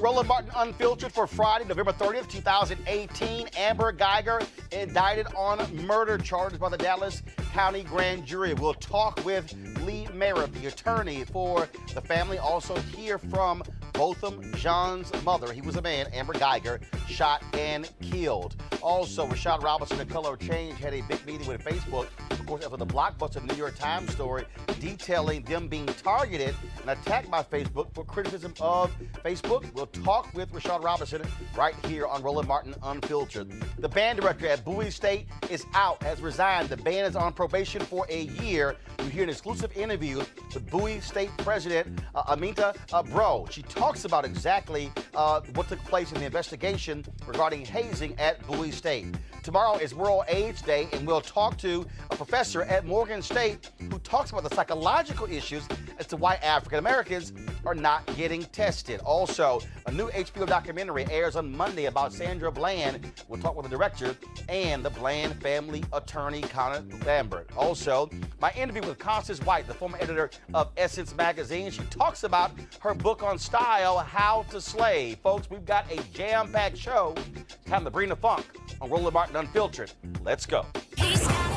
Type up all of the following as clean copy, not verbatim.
Roland Martin Unfiltered for Friday, November 30th, 2018. Amber Geiger indicted on murder charges by the Dallas County Grand Jury. We'll talk with Lee Merritt, the attorney for the family. Also hear from Botham Jean's mother. He was a man, Amber Geiger, shot and killed. Also, Rashad Robinson and Color Change had a big meeting with Facebook, of course, after the blockbuster New York Times story detailing them being targeted and attacked by Facebook for criticism of Facebook. We'll talk with Rashad Robinson right here on Roland Martin Unfiltered. The band director at Bowie State is out, has resigned. The band is on probation for a year. You hear an exclusive interview with Bowie State President Aminta Bro. She talks about exactly what took place in the investigation regarding hazing at Bowie State. Tomorrow is World AIDS Day, and we'll talk to a professor at Morgan State who talks about the psychological issues as to why African Americans are not getting tested. Also, a new HBO documentary airs on Monday about Sandra Bland. We'll talk with the director and the Bland family attorney, Connor Lambert. Also, my interview with Constance White, the former editor of Essence magazine. She talks about her book on style, How to Slay. Folks, we've got a jam-packed show. It's time to bring the funk on Roland Martin Unfiltered. Let's go. He's got it.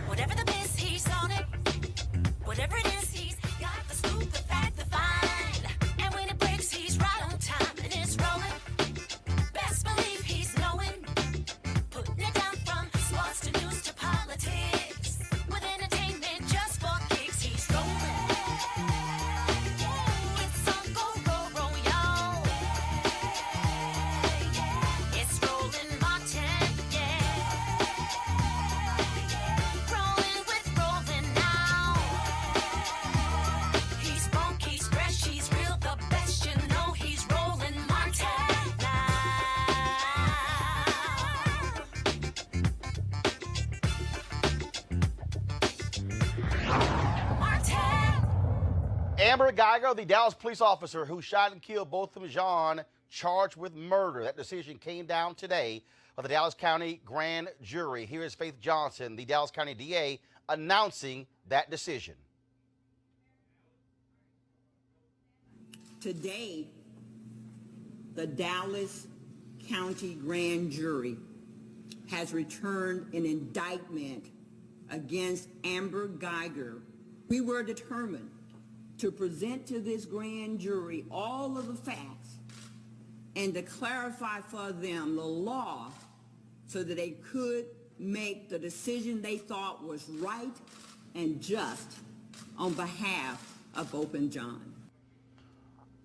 Whatever the biz, he's on it. Whatever it is, he's got the scoop, the fact, the find. And when it breaks, he's right on time and it's rolling. Best believe he's knowing. Putting it down from sports to news to politics. With entertainment just for kicks, he's rolling. It's on go, roll, y'all. It's Roland Martin, yeah. Rolling with Roland now. He's funky, he's fresh, he's real, the best, you know he's Roland Martin now. Martin. Amber Geiger, the Dallas police officer who shot and killed Botham Jean, charged with murder. That decision came down today by the Dallas County Grand Jury. Here is Faith Johnson, the Dallas County DA, announcing that decision. Today, the Dallas County Grand Jury has returned an indictment against Amber Geiger. We were determined to present to this grand jury all of the facts and to clarify for them the law so that they could make the decision they thought was right and just on behalf of Botham Jean.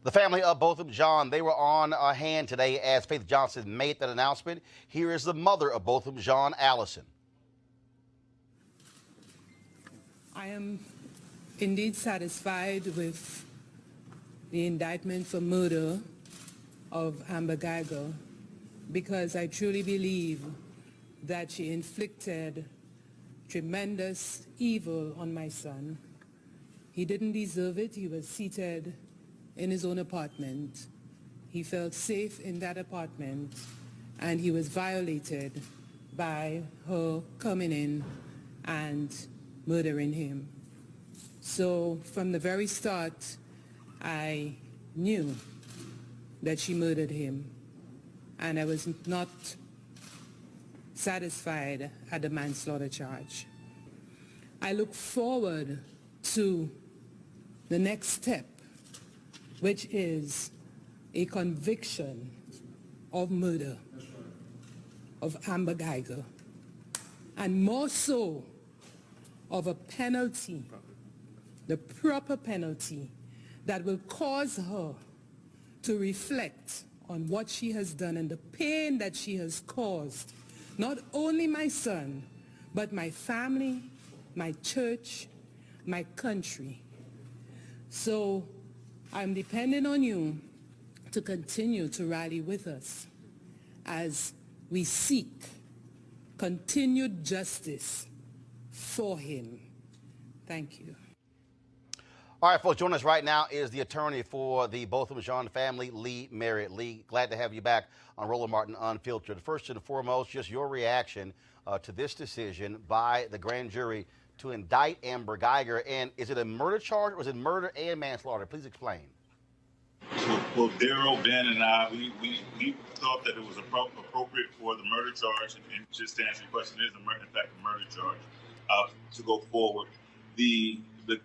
The family of Botham Jean, they were on hand today as Faith Johnson made that announcement. Here is the mother of Botham Jean, Allison. I am indeed satisfied with the indictment for murder of Amber Geiger because I truly believe that she inflicted tremendous evil on my son. He didn't deserve it. He was seated in his own apartment. He felt safe in that apartment, and he was violated by her coming in and murdering him. So from the very start, I knew that she murdered him, and I was not satisfied at the manslaughter charge. I look forward to the next step, which is a conviction of murder of Amber Geiger, and more so of a penalty, the proper penalty that will cause her to reflect on what she has done and the pain that she has caused, not only my son, but my family, my church, my country. So I'm depending on you to continue to rally with us as we seek continued justice for him. Thank you. All right, folks, joining us right now is the attorney for the Botham Jean family, Lee Merritt. Lee, glad to have you back on Roland Martin Unfiltered. First and foremost, just your reaction to this decision by the grand jury to indict Amber Geiger. And is it a murder charge or is it murder and manslaughter? Please explain. Well, Daryl, Ben, and I, we thought that it was appropriate for the murder charge, and just to answer your question, it is in fact a murder charge, to go forward. The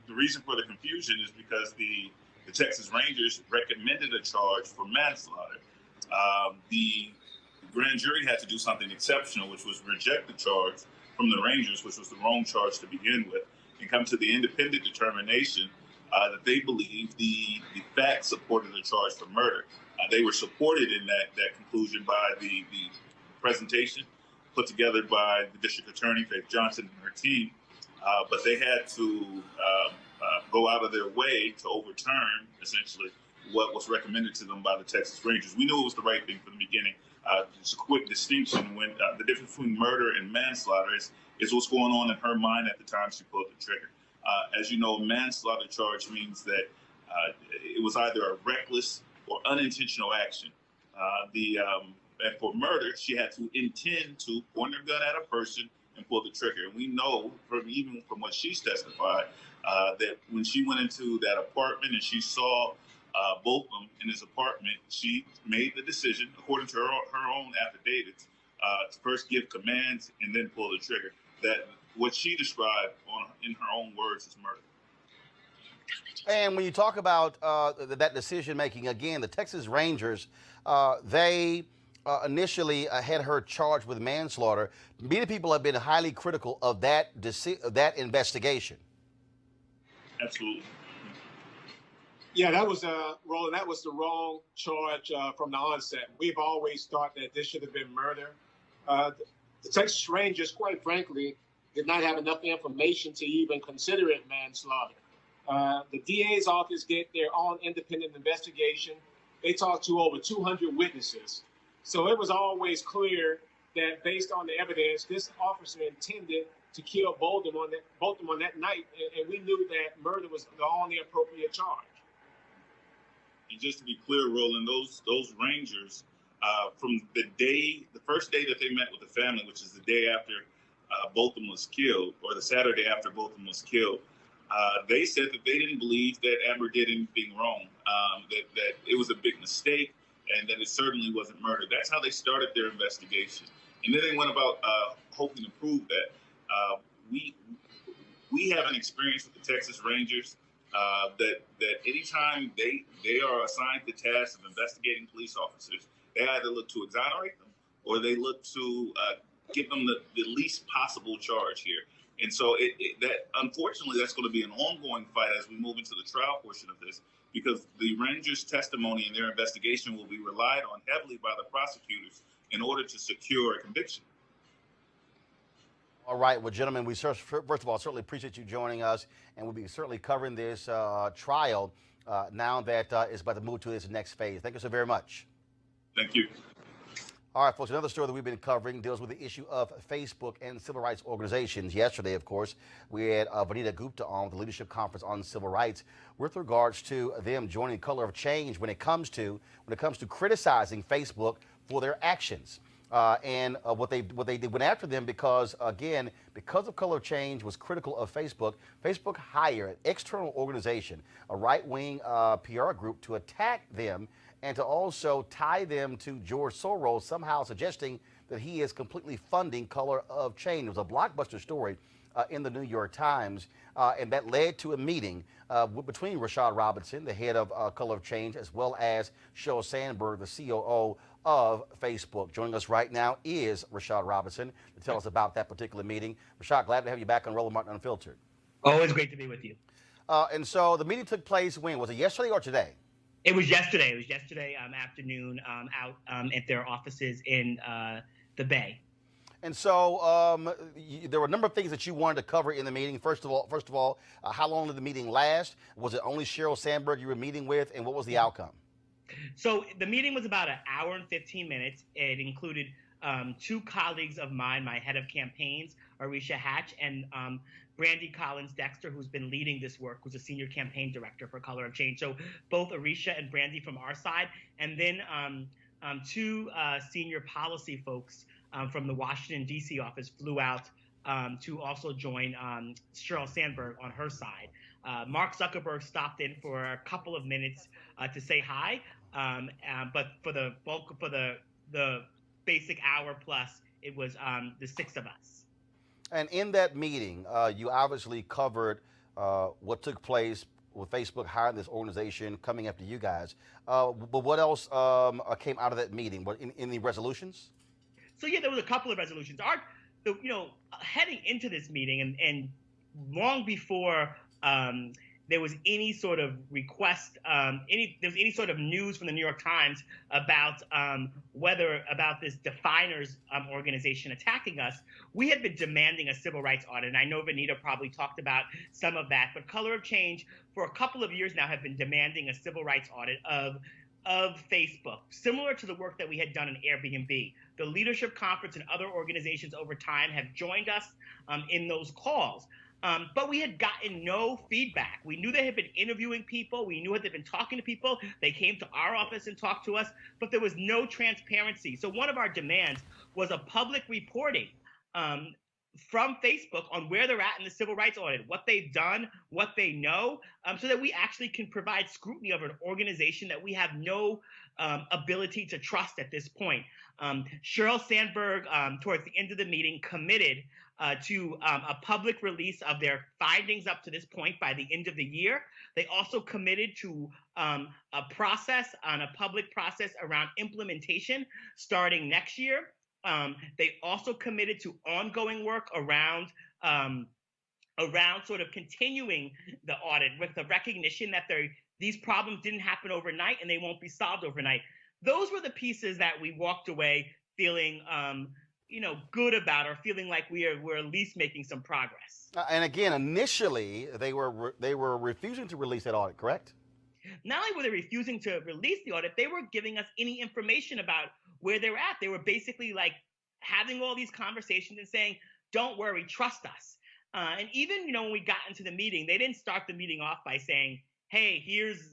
reason for the confusion is because the Texas Rangers recommended a charge for manslaughter. The grand jury had to do something exceptional, which was reject the charge from the Rangers, which was the wrong charge to begin with, and come to the independent determination that they believed the facts supported the charge for murder. They were supported in that conclusion by the presentation put together by the district attorney, Faith Johnson, and her team, but they had to go out of their way to overturn, essentially, what was recommended to them by the Texas Rangers. We knew it was the right thing from the beginning. Just a quick distinction, when the difference between murder and manslaughter is what's going on in her mind at the time she pulled the trigger. As you know, manslaughter charge means that it was either a reckless or unintentional action. And for murder, she had to intend to point her gun at a person and pull the trigger. And we know, even from what she's testified, that when she went into that apartment and she saw both of them in his apartment, she made the decision, according to her own affidavits, to first give commands and then pull the trigger. That what she described in her own words is murder. And when you talk about that decision making, again, the Texas Rangers, they initially had her charged with manslaughter. Many people have been highly critical of that investigation. Absolutely. Yeah, that was Roland. That was the wrong charge from the onset. We've always thought that this should have been murder. The Texas Rangers, quite frankly, did not have enough information to even consider it manslaughter. The DA's office did their own independent investigation. They talked to over 200 witnesses. So it was always clear that based on the evidence, this officer intended to kill both of them on that night. And we knew that murder was the only appropriate charge. And just to be clear, Roland, those Rangers, from the first day that they met with the family, which is the day after Botham was killed, or the Saturday after Botham was killed, they said that they didn't believe that Amber did anything wrong, that it was a big mistake, and that it certainly wasn't murder. That's how they started their investigation. And then they went about hoping to prove that. We have an experience with the Texas Rangers that anytime they are assigned the task of investigating police officers, they either look to exonerate them or they look to give them the least possible charge here. And so that unfortunately, that's going to be an ongoing fight as we move into the trial portion of this, because the Rangers' testimony and their investigation will be relied on heavily by the prosecutors in order to secure a conviction. All right. Well, gentlemen, we first of all certainly appreciate you joining us, and we'll be certainly covering this trial now that it's about to move to its next phase. Thank you so very much. Thank you. All right, folks, another story that we've been covering deals with the issue of Facebook and civil rights organizations. Yesterday, of course, we had Vanita Gupta on the Leadership Conference on Civil Rights with regards to them joining Color of Change when it comes to criticizing Facebook for their actions. And what they did went after them because of Color of Change was critical of Facebook. Facebook hired an external organization, a right-wing PR group, to attack them and to also tie them to George Soros, somehow suggesting that he is completely funding Color of Change. It was a blockbuster story in the New York Times, and that led to a meeting between Rashad Robinson, the head of Color of Change, as well as Sheryl Sandberg, the COO of Facebook. Joining us right now is Rashad Robinson to tell us about that particular meeting. Rashad, glad to have you back on Roland Martin Unfiltered. Always great to be with you. And so the meeting took place when? Was it yesterday or today? It was yesterday. It was yesterday afternoon out at their offices in the Bay. And so there were a number of things that you wanted to cover in the meeting. First of all, how long did the meeting last? Was it only Sheryl Sandberg you were meeting with, and what was the outcome? So the meeting was about an hour and 15 minutes. It included two colleagues of mine, my head of campaigns, Arisha Hatch, and Brandy Collins-Dexter, who's been leading this work, who's a senior campaign director for Color of Change. So both Arisha and Brandy from our side, and then two senior policy folks from the Washington, D.C. office flew out to also join Sheryl Sandberg on her side. Mark Zuckerberg stopped in for a couple of minutes to say hi, but for the bulk, for the basic hour plus, it was the six of us. And in that meeting, you obviously covered what took place with Facebook hiring this organization, coming after you guys. But what else came out of that meeting? What, any resolutions? So yeah, there was a couple of resolutions. Heading into this meeting and long before there was any sort of request, there was any sort of news from the New York Times about about this Definers organization attacking us, we had been demanding a civil rights audit. And I know Vanita probably talked about some of that, but Color of Change for a couple of years now have been demanding a civil rights audit of Facebook, similar to the work that we had done in Airbnb. The Leadership Conference and other organizations over time have joined us in those calls. But we had gotten no feedback. We knew they had been interviewing people. We knew that they'd been talking to people. They came to our office and talked to us, but there was no transparency. So one of our demands was a public reporting from Facebook on where they're at in the civil rights audit, what they've done, what they know, so that we actually can provide scrutiny of an organization that we have no ability to trust at this point. Sheryl Sandberg, towards the end of the meeting, committed to a public release of their findings up to this point by the end of the year. They also committed to a public process around implementation starting next year. They also committed to ongoing work around sort of continuing the audit with the recognition that these problems didn't happen overnight and they won't be solved overnight. Those were the pieces that we walked away feeling good about, or feeling like we're at least making some progress. And again, initially they were refusing to release that audit, correct? Not only were they refusing to release the audit, they were giving us any information about where they're at. They were basically like having all these conversations and saying, "Don't worry, trust us." And even when we got into the meeting, they didn't start the meeting off by saying, "Hey, here's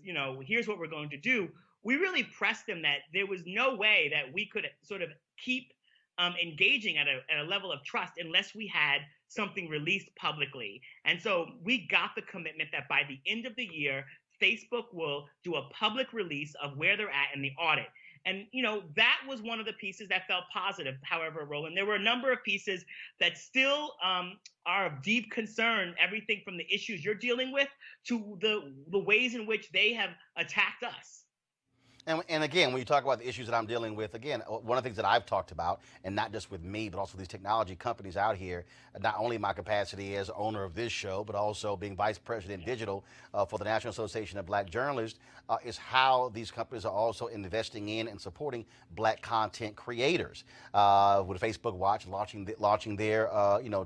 what we're going to do." We really pressed them that there was no way that we could sort of keep engaging at a level of trust unless we had something released publicly. And so we got the commitment that by the end of the year, Facebook will do a public release of where they're at in the audit. And, that was one of the pieces that felt positive. However, Roland, there were a number of pieces that still are of deep concern, everything from the issues you're dealing with to the ways in which they have attacked us. And again, when you talk about the issues that I'm dealing with, again, one of the things that I've talked about, and not just with me, but also these technology companies out here, not only my capacity as owner of this show, but also being Vice President Digital for the National Association of Black Journalists, is how these companies are also investing in and supporting Black content creators. With Facebook Watch launching their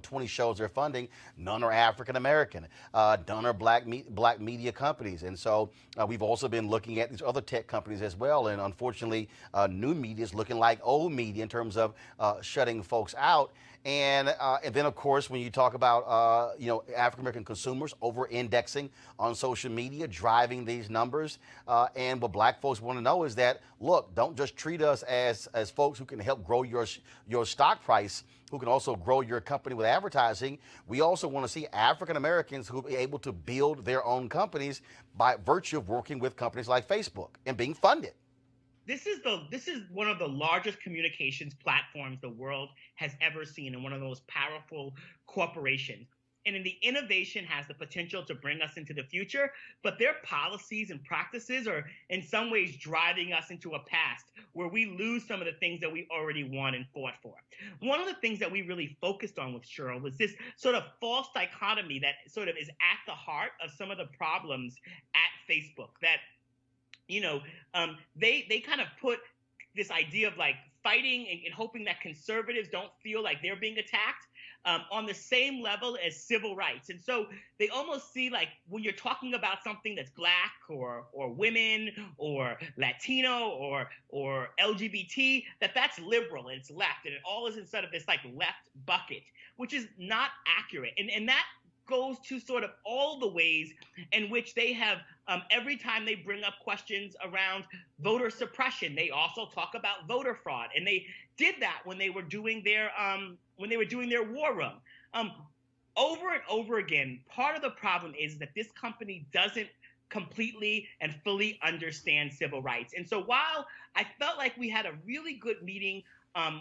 20 shows they're funding, none are African American, none are Black media companies. And so we've also been looking at these other tech companies as well, and unfortunately new media is looking like old media in terms of shutting folks out. And then, of course, when you talk about African-American consumers over-indexing on social media, driving these numbers, and what Black folks want to know is that, look, don't just treat us as folks who can help grow your stock price, who can also grow your company with advertising. We also want to see African-Americans who will be able to build their own companies by virtue of working with companies like Facebook and being funded. This is one of the largest communications platforms the world has ever seen, and one of the most powerful corporations. And the innovation has the potential to bring us into the future, but their policies and practices are in some ways driving us into a past where we lose some of the things that we already won and fought for. One of the things that we really focused on with Sheryl was this sort of false dichotomy that sort of is at the heart of some of the problems at Facebook, that they kind of put this idea of like fighting and hoping that conservatives don't feel like they're being attacked on the same level as civil rights. And so they almost see like when you're talking about something that's Black or women or Latino or LGBT, that's liberal and it's left, and it all is inside of this like left bucket, which is not accurate. And that goes to sort of all the ways in which they have, every time they bring up questions around voter suppression, they also talk about voter fraud. And they did that when they were doing their war room. over and over again, part of the problem is that this company doesn't completely and fully understand civil rights. And so while I felt like we had a really good meeting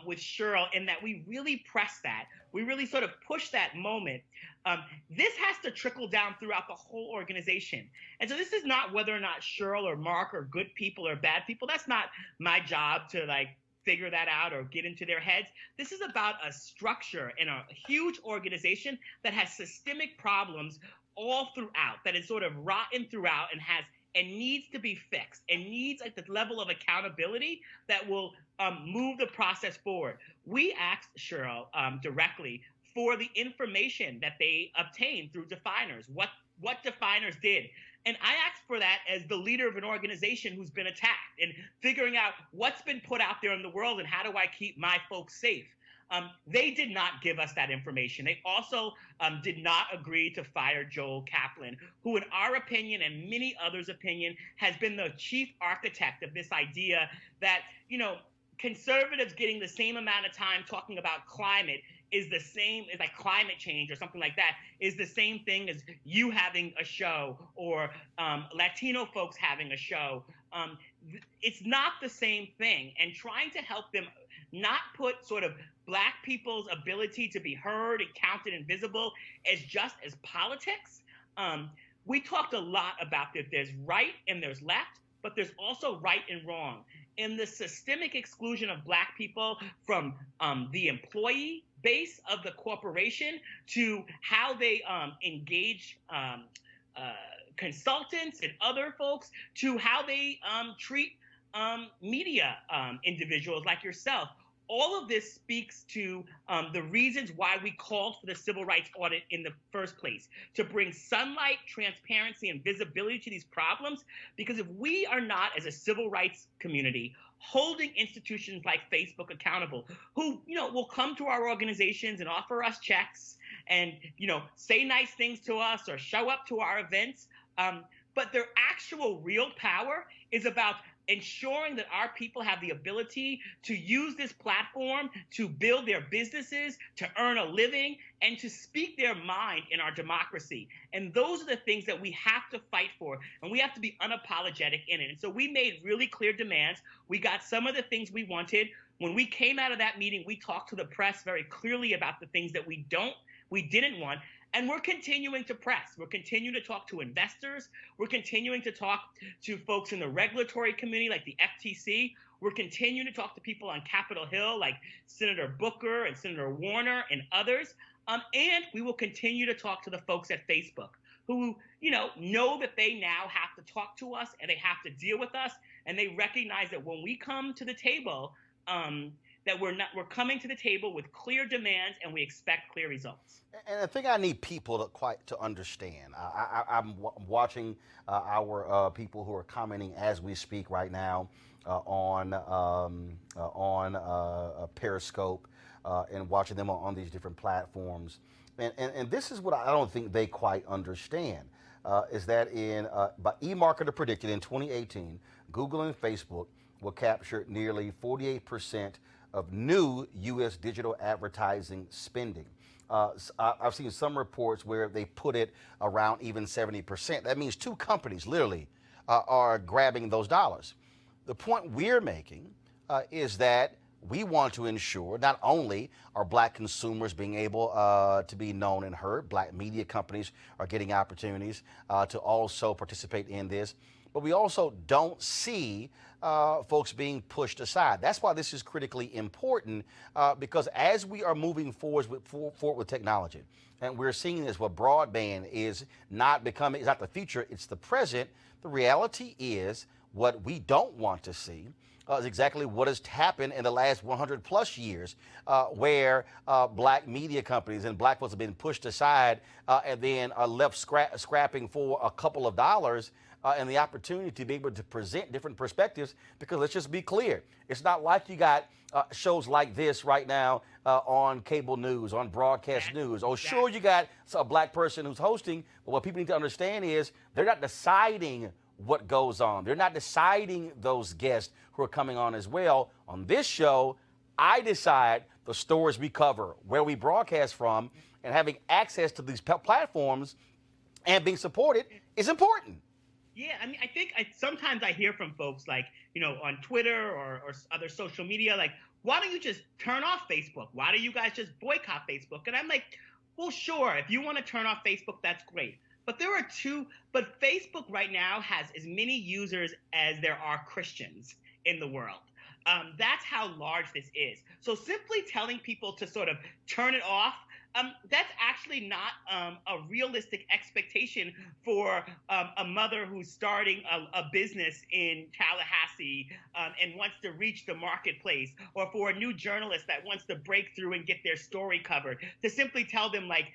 with Cheryl in that we really pressed that, we really sort of pushed that moment, this has to trickle down throughout the whole organization. And so this is not whether or not Cheryl or Mark are good people or bad people. That's not my job to like figure that out or get into their heads. This is about a structure in a huge organization that has systemic problems all throughout, that is sort of rotten throughout and needs to be fixed and needs like the level of accountability that will move the process forward. We asked Cheryl directly for the information that they obtained through definers, what definers did. And I asked for that as the leader of an organization who's been attacked and figuring out what's been put out there in the world and how do I keep my folks safe. They did not give us that information. They also did not agree to fire Joel Kaplan, who in our opinion and many others' opinion has been the chief architect of this idea that, you know, conservatives getting the same amount of time talking about climate is the same as like climate change or something like that is the same thing as you having a show or Latino folks having a show. It's not the same thing. And trying to help them not put sort of Black people's ability to be heard and counted and visible as just as politics. We talked a lot about that there's right and there's left, but there's also right and wrong. And the systemic exclusion of Black people from the employee base of the corporation to how they engage consultants and other folks to how they treat media individuals like yourself. All of this speaks to the reasons why we called for the civil rights audit in the first place, to bring sunlight, transparency, and visibility to these problems. Because if we are not, as a civil rights community, holding institutions like Facebook accountable, who, you know, will come to our organizations and offer us checks and, you know, say nice things to us or show up to our events, but their actual real power is about ensuring that our people have the ability to use this platform to build their businesses, to earn a living, and to speak their mind in our democracy. And those are the things that we have to fight for, and we have to be unapologetic in it. And so we made really clear demands. We got some of the things we wanted. When we came out of that meeting, we talked to the press very clearly about the things that we didn't want. And we're continuing to press. We're continuing to talk to investors. We're continuing to talk to folks in the regulatory community like the FTC. We're continuing to talk to people on Capitol Hill like Senator Booker and Senator Warner and others. And we will continue to talk to the folks at Facebook who, you know that they now have to talk to us and they have to deal with us. And they recognize that when we come to the table, that we're coming to the table with clear demands and we expect clear results. And I think I need people to understand. I'm watching our people who are commenting as we speak right now on Periscope and watching them on these different platforms. And this is what I don't think they quite understand, is that by eMarketer predicted in 2018, Google and Facebook will capture nearly 48% of new U.S. digital advertising spending. I've seen some reports where they put it around even 70%. That means two companies literally are grabbing those dollars. The point we're making is that we want to ensure not only are Black consumers being able to be known and heard, Black media companies are getting opportunities to also participate in this, but we also don't see folks being pushed aside. That's why this is critically important, because as we are moving forward with technology, and we're seeing this, what broadband is not the future, it's the present. The reality is what we don't want to see is exactly what has happened in the last 100 plus years, where Black media companies and Black folks have been pushed aside and then are left scrapping for a couple of dollars and the opportunity to be able to present different perspectives. Because let's just be clear, it's not like you got shows like this right now on cable news, on broadcast news. Oh, sure, you got a Black person who's hosting, but what people need to understand is they're not deciding what goes on. They're not deciding those guests who are coming on as well. On this show, I decide the stories we cover, where we broadcast from, and having access to these platforms and being supported is important. Yeah, I mean, I think sometimes I hear from folks like, on Twitter or other social media, like, why don't you just turn off Facebook? Why do you guys just boycott Facebook? And I'm like, well, sure, if you want to turn off Facebook, that's great. But but Facebook right now has as many users as there are Christians in the world. That's how large this is. So simply telling people to sort of turn it off, that's actually not a realistic expectation for a mother who's starting a business in Tallahassee and wants to reach the marketplace, or for a new journalist that wants to break through and get their story covered, to simply tell them like,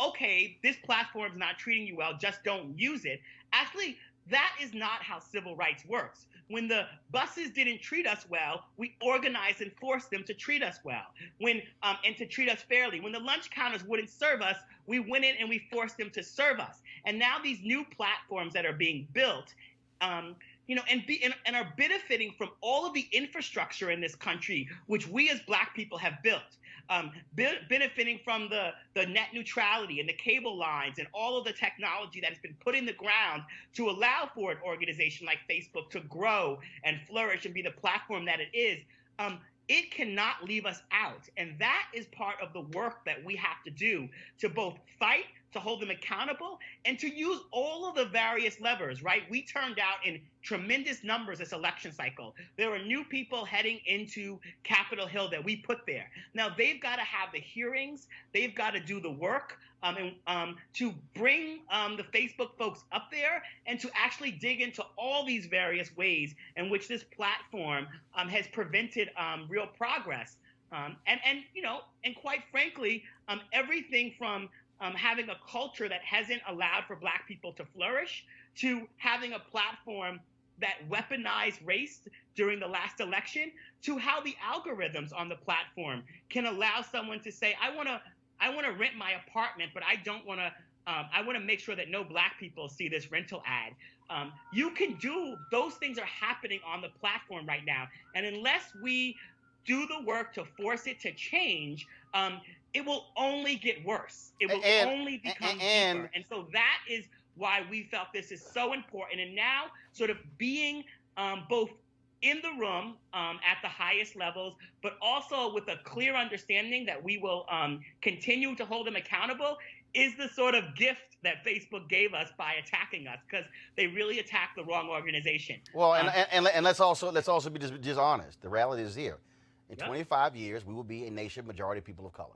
okay, this platform's not treating you well, just don't use it. Actually, that is not how civil rights works. When the buses didn't treat us well, we organized and forced them to treat us well, and to treat us fairly. When the lunch counters wouldn't serve us, we went in and we forced them to serve us. And now these new platforms that are being built, and are benefiting from all of the infrastructure in this country, which we as Black people have built. Benefiting from the net neutrality and the cable lines and all of the technology that has been put in the ground to allow for an organization like Facebook to grow and flourish and be the platform that it is, it cannot leave us out. And that is part of the work that we have to do to both fight, to hold them accountable, and to use all of the various levers, right? We turned out in tremendous numbers this election cycle. There are new people heading into Capitol Hill that we put there. Now, they've got to have the hearings. They've got to do the work to bring the Facebook folks up there and to actually dig into all these various ways in which this platform has prevented real progress. And quite frankly, everything from having a culture that hasn't allowed for Black people to flourish, to having a platform that weaponized race during the last election, to how the algorithms on the platform can allow someone to say, I want to rent my apartment, but I don't want to. I want to make sure that no Black people see this rental ad. You can do those things are happening on the platform right now, and unless we do the work to force it to change, it will only get worse. It will only become deeper. And so that is why we felt this is so important. And now sort of being both in the room at the highest levels, but also with a clear understanding that we will continue to hold them accountable, is the sort of gift that Facebook gave us by attacking us, because they really attacked the wrong organization. Well, and let's also be just honest. The reality is here. In 25 years, we will be a nation majority of people of color.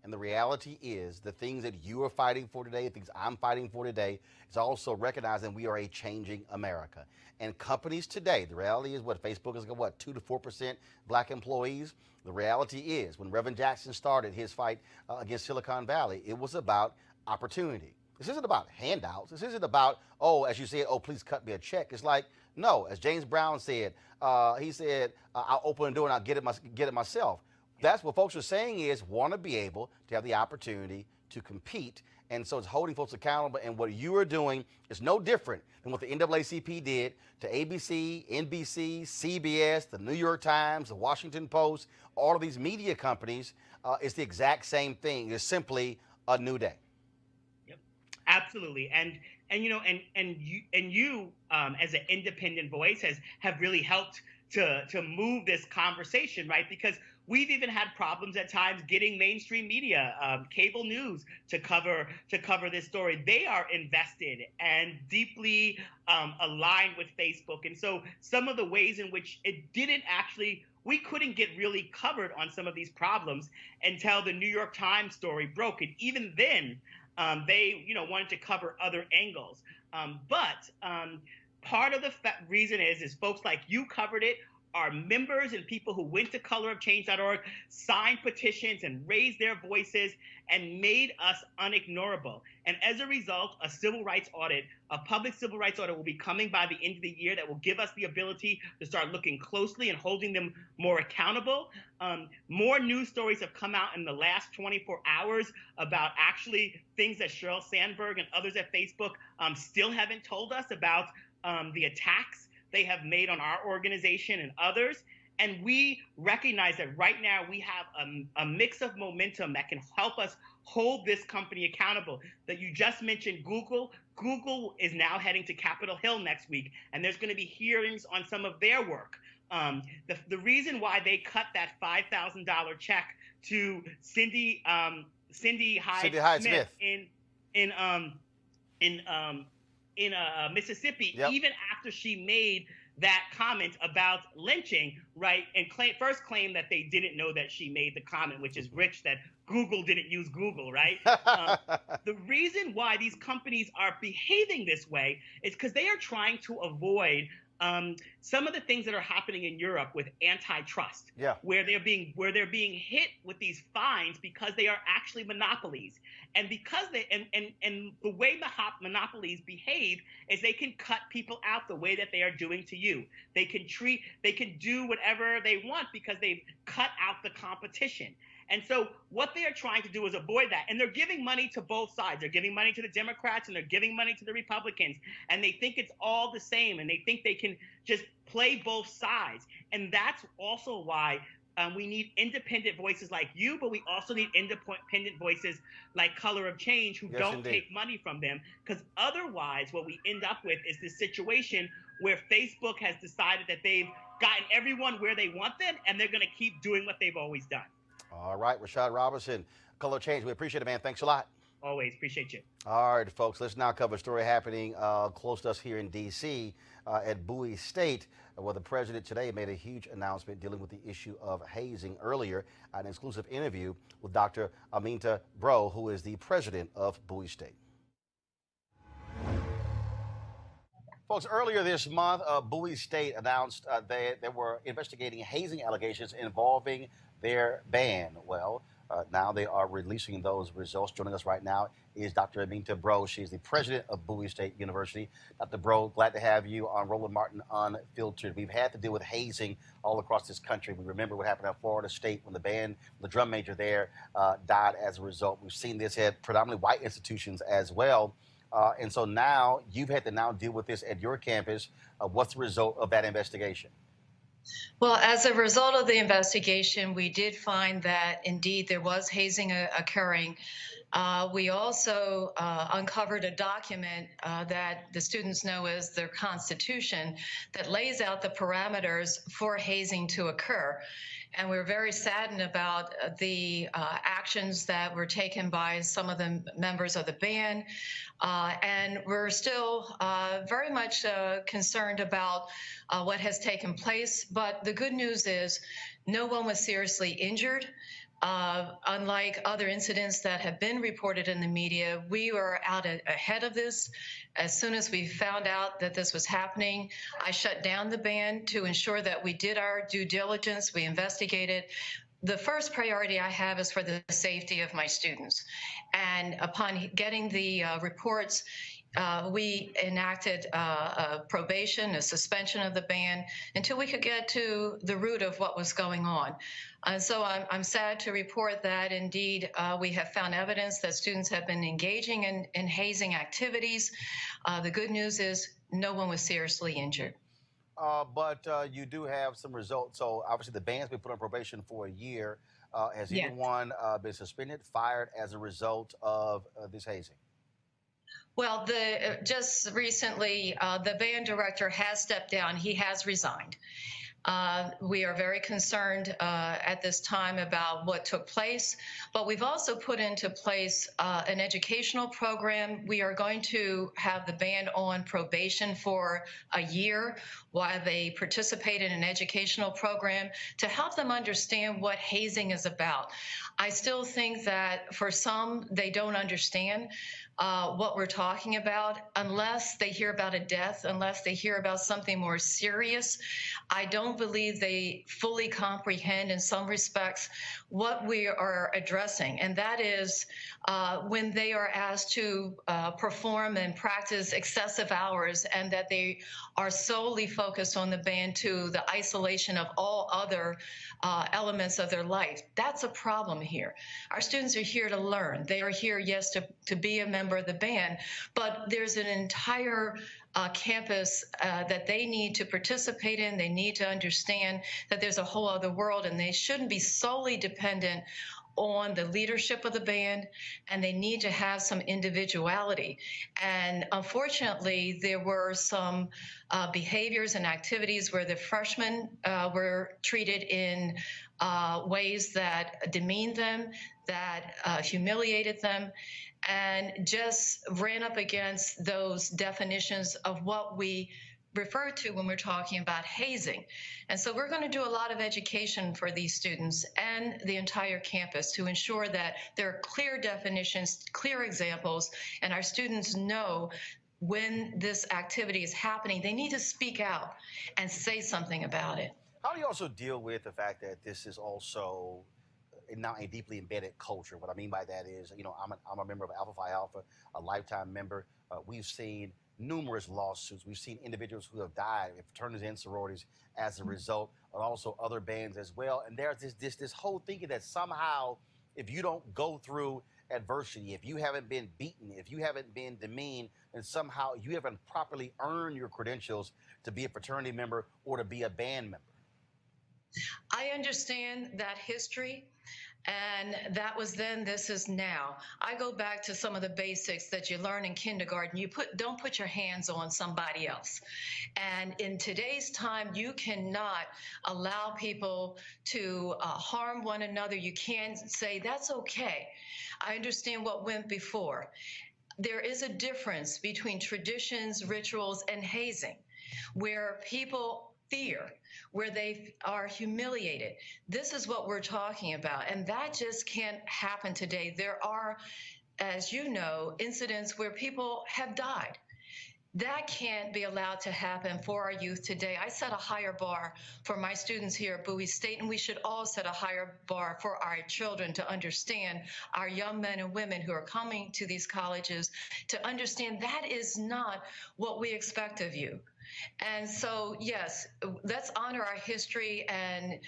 And the reality is the things that you are fighting for today, the things I'm fighting for today, is also recognizing we are a changing America. And companies today, the reality is Facebook is 2 to 4% Black employees. The reality is when Reverend Jackson started his fight against Silicon Valley, it was about opportunity. This isn't about handouts. This isn't about, as you said, please cut me a check. It's like, no, as James Brown said, he said, I'll open the door and I'll get it myself. That's what folks are saying is want to be able to have the opportunity to compete. And so it's holding folks accountable. And what you are doing is no different than what the NAACP did to ABC, NBC, CBS, the New York Times, the Washington Post, all of these media companies. It's the exact same thing. It's simply a new day. Yep, absolutely. And you as an independent voice have really helped to move this conversation, right? Because we've even had problems at times getting mainstream media, cable news to cover this story. They are invested and deeply aligned with Facebook. And so some of the ways in which we couldn't get really covered on some of these problems until the New York Times story broke. And even then, they wanted to cover other angles. But part of the reason is folks like you covered it. Our members and people who went to colorofchange.org signed petitions and raised their voices and made us unignorable. And as a result, a public civil rights audit will be coming by the end of the year that will give us the ability to start looking closely and holding them more accountable. More news stories have come out in the last 24 hours about actually things that Sheryl Sandberg and others at Facebook still haven't told us about the attacks they have made on our organization and others. And we recognize that right now we have a mix of momentum that can help us hold this company accountable. That you just mentioned, Google. Google is now heading to Capitol Hill next week, and there's going to be hearings on some of their work. The reason why they cut that $5,000 check to Cindy Hyde-Smith in Mississippi, Yep. even after she made that comment about lynching, right? And first claimed that they didn't know that she made the comment, which is rich, that Google didn't use Google, right? The reason why these companies are behaving this way is because they are trying to avoid some of the things that are happening in Europe with antitrust, where they're being hit with these fines because they are actually monopolies, and because they and the way monopolies behave is they can cut people out the way that they are doing to you. They can do whatever they want because they've cut out the competition. And so what they are trying to do is avoid that. And they're giving money to both sides. They're giving money to the Democrats and they're giving money to the Republicans. And they think it's all the same. And they think they can just play both sides. And that's also why we need independent voices like you, but we also need independent voices like Color of Change who don't take money from them. Because otherwise what we end up with is this situation where Facebook has decided that they've gotten everyone where they want them and they're going to keep doing what they've always done. All right, Rashad Robinson, Color Change. We appreciate it, man. Thanks a lot. Always appreciate you. All right, folks, let's now cover a story happening close to us here in D.C. At Bowie State, where the president today made a huge announcement dealing with the issue of hazing. Earlier, an exclusive interview with Dr. Aminta Bro, who is the president of Bowie State. Folks, earlier this month, Bowie State announced they were investigating hazing allegations involving their band. Well, now they are releasing those results. Joining us right now is Dr. Aminta Bro. She's the president of Bowie State University. Dr. Bro, glad to have you on Roland Martin Unfiltered. We've had to deal with hazing all across this country. We remember what happened at Florida State when the drum major there died as a result. We've seen this at predominantly white institutions as well. And so now you've had to now deal with this at your campus. What's the result of that investigation? Well, as a result of the investigation, we did find that indeed there was hazing occurring. We also uncovered a document that the students know as their constitution that lays out the parameters for hazing to occur. And we're very saddened about the actions that were taken by some of the members of the band. And we're still very much concerned about what has taken place. But the good news is no one was seriously injured. Unlike other incidents that have been reported in the media, we were out ahead of this. As soon as we found out that this was happening, I shut down the band to ensure that we did our due diligence, we investigated. The first priority I have is for the safety of my students. And upon getting the reports, we enacted probation, a suspension of the ban, until we could get to the root of what was going on. So I'm sad to report that indeed we have found evidence that students have been engaging in hazing activities. The good news is no one was seriously injured. But you do have some results. So obviously the band's been put on probation for a year. Has anyone been suspended, fired as a result of this hazing? Well, just recently, the band director has stepped down. He has resigned. We are very concerned at this time about what took place, but we've also put into place an educational program. We are going to have the band on probation for a year while they participate in an educational program to help them understand what hazing is about. I still think that for some, they don't understand what we're talking about unless they hear about a death, unless they hear about something more serious. I don't believe they fully comprehend in some respects what we are addressing, and that is when they are asked to perform and practice excessive hours and that they are solely focused on the band to the isolation of all all other elements of their life. That's a problem here. Our students are here to learn. They are here, yes, to be a member of the band, but there's an entire campus that they need to participate in. They need to understand that there's a whole other world, and they shouldn't be solely dependent on the leadership of the band, and they need to have some individuality. And unfortunately, there were some behaviors and activities where the freshmen were treated in ways that demeaned them, that humiliated them, and just ran up against those definitions of what we refer to when we're talking about hazing. And so we're going to do a lot of education for these students and the entire campus to ensure that there are clear definitions, clear examples, and our students know when this activity is happening, they need to speak out and say something about it. How do you also deal with the fact that this is also now a deeply embedded culture? What I mean by that is, you know, I'm a member of Alpha Phi Alpha, a lifetime member. We've seen numerous lawsuits. We've seen individuals who have died in fraternities and sororities as a result, and also other bands as well. And there's this whole thinking that somehow, if you don't go through adversity, if you haven't been beaten, if you haven't been demeaned, then somehow you haven't properly earned your credentials to be a fraternity member or to be a band member. I understand that history, and that was then, this is now. I go back to some of the basics that you learn in kindergarten. Don't put your hands on somebody else. And in today's time, you cannot allow people to harm one another. You can't say, that's okay. I understand what went before. There is a difference between traditions, rituals, and hazing, where people fear, where they are humiliated. This is what we're talking about, and that just can't happen today. There are, as you know, incidents where people have died. That can't be allowed to happen for our youth today. I set a higher bar for my students here at Bowie State, and we should all set a higher bar for our children to understand, our young men and women who are coming to these colleges, to understand that is not what we expect of you. And so, yes, let's honor our history and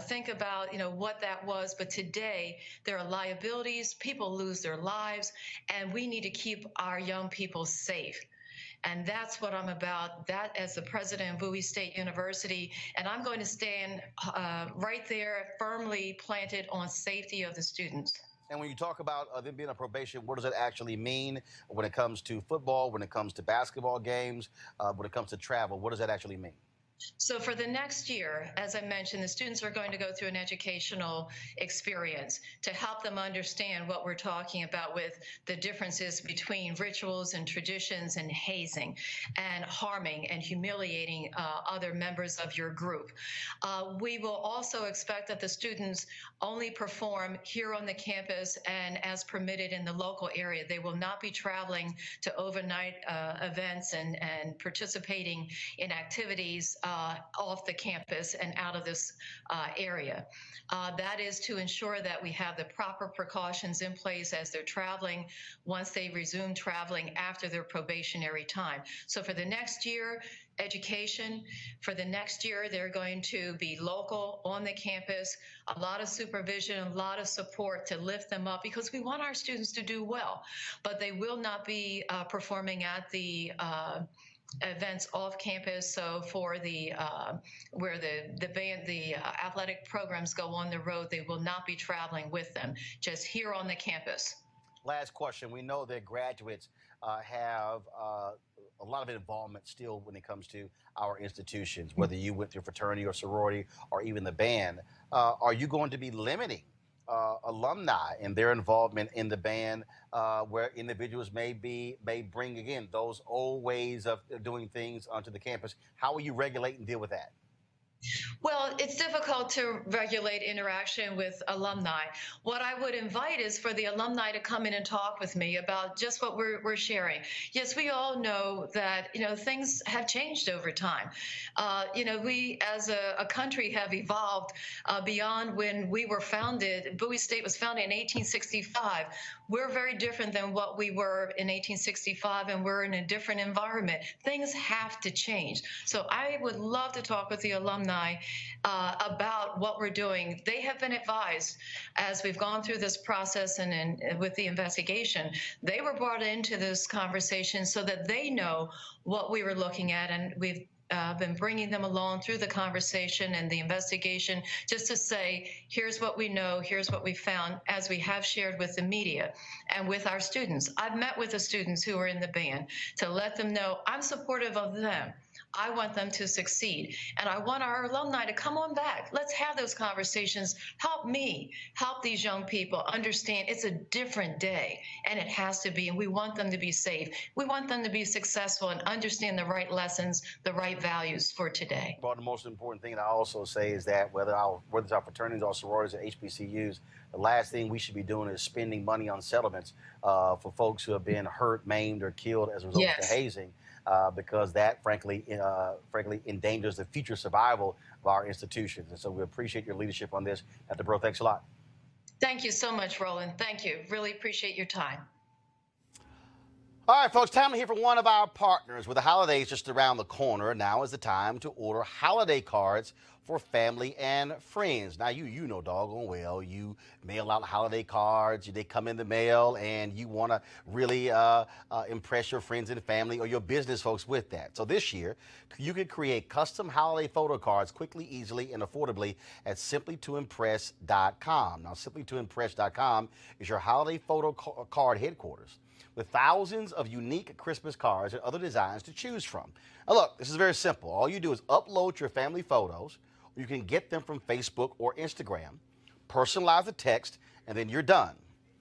think about, you know, what that was. But today, there are liabilities, people lose their lives, and we need to keep our young people safe. And that's what I'm about, that as the president of Bowie State University. And I'm going to stand right there, firmly planted on safety of the students. And when you talk about them being on probation, what does that actually mean when it comes to football, when it comes to basketball games, when it comes to travel? What does that actually mean? So for the next year, as I mentioned, the students are going to go through an educational experience to help them understand what we're talking about with the differences between rituals and traditions and hazing and harming and humiliating other members of your group. We will also expect that the students only perform here on the campus and as permitted in the local area. They will not be traveling to overnight events and participating in activities off the campus and out of this area. That is to ensure that we have the proper precautions in place as they're traveling, once they resume traveling after their probationary time. So for the next year, education. For the next year, they're going to be local on the campus, a lot of supervision, a lot of support to lift them up, because we want our students to do well, but they will not be performing at the events off campus. So for the where the band, the athletic programs go on the road, they will not be traveling with them, just here on the campus. Last question. We know that graduates have a lot of involvement still when it comes to our institutions, whether you went through fraternity or sorority or even the band. Are you going to be limiting alumni and their involvement in the band, where individuals may bring, again, those old ways of doing things onto the campus? How will you regulate and deal with that? Well, it's difficult to regulate interaction with alumni. What I would invite is for the alumni to come in and talk with me about just what we're sharing. Yes, we all know that, you know, things have changed over time. You know, we as a country have evolved beyond when we were founded. Bowie State was founded in 1865. We're very different than what we were in 1865, and we're in a different environment. Things have to change. So I would love to talk with the alumni alumni about what we're doing. They have been advised as we've gone through this process and with the investigation. They were brought into this conversation so that they know what we were looking at, and we've been bringing them along through the conversation and the investigation just to say, here's what we know, here's what we found, as we have shared with the media and with our students. I've met with the students who are in the band to let them know I'm supportive of them. I want them to succeed. And I want our alumni to come on back. Let's have those conversations. Help me, help these young people understand it's a different day, and it has to be. And we want them to be safe. We want them to be successful and understand the right lessons, the right values for today. Well, the most important thing that I also say is that whether it's our fraternities or sororities or HBCUs, the last thing we should be doing is spending money on settlements for folks who have been hurt, maimed, or killed as a result of the hazing. Because that, frankly, endangers the future survival of our institutions. And so we appreciate your leadership on this. Dr. Bro, thanks a lot. Thank you so much, Roland. Thank you. Really appreciate your time. All right, folks, time to hear from one of our partners. With the holidays just around the corner, now is the time to order holiday cards for family and friends. Now, you know doggone well, you mail out holiday cards, they come in the mail, and you want to really impress your friends and family or your business folks with that. So this year, you can create custom holiday photo cards quickly, easily, and affordably at simplytoimpress.com. Now, simplytoimpress.com is your holiday photo card headquarters, with thousands of unique Christmas cards and other designs to choose from. Now look, this is very simple. All you do is upload your family photos, or you can get them from Facebook or Instagram, personalize the text, and then you're done.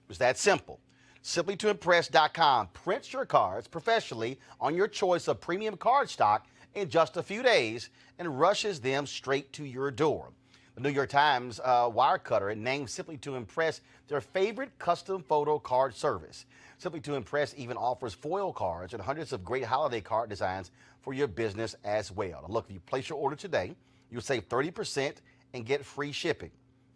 It's that simple. Simplytoimpress.com prints your cards professionally on your choice of premium card stock in just a few days and rushes them straight to your door. The New York Times Wirecutter named Simply to Impress their favorite custom photo card service. Simply to Impress even offers foil cards and hundreds of great holiday card designs for your business as well. Now look, if you place your order today, you'll save 30% and get free shipping.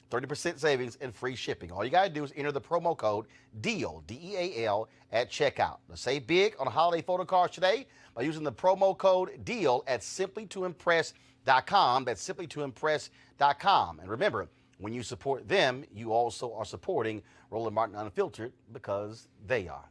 30% savings and free shipping. All you got to do is enter the promo code DEAL, D-E-A-L, at checkout. Now save big on holiday photo cards today by using the promo code DEAL at simplytoimpress.com. That's simplytoimpress.com. And remember, when you support them, you also are supporting Roland Martin Unfiltered, because they are.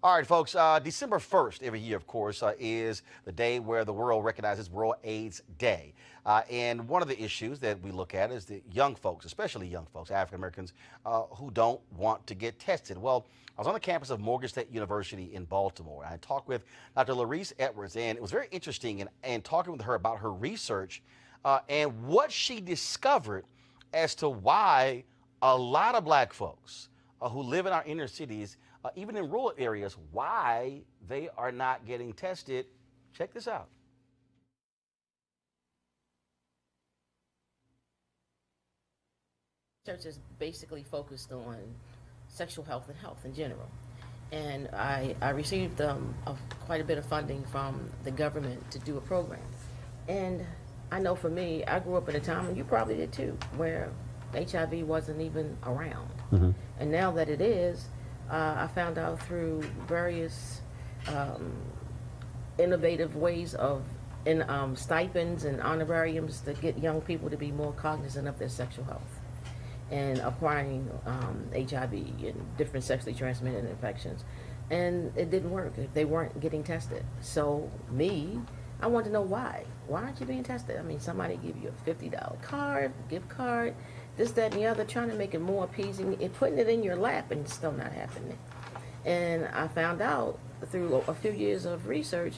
All right, folks, December 1st every year, of course, is the day where the world recognizes World AIDS Day. And one of the issues that we look at is the young folks, especially young folks, African Americans, who don't want to get tested. Well, I was on the campus of Morgan State University in Baltimore. I talked with Dr. Larice Edwards, and it was very interesting and talking with her about her research and what she discovered as to why a lot of black folks who live in our inner cities, even in rural areas, why they are not getting tested. Check this out. Research is basically focused on sexual health and health in general. And I received quite a bit of funding from the government to do a program. And I know for me, I grew up at a time, and you probably did too, where HIV wasn't even around. Mm-hmm. And now that it is, I found out through various innovative ways of stipends and honorariums to get young people to be more cognizant of their sexual health and acquiring HIV and different sexually transmitted infections. And it didn't work. They weren't getting tested. So I want to know why. Why aren't you being tested? I mean, somebody give you a $50 card, gift card, this, that, and the other, trying to make it more appeasing, and putting it in your lap, and it's still not happening. And I found out through a few years of research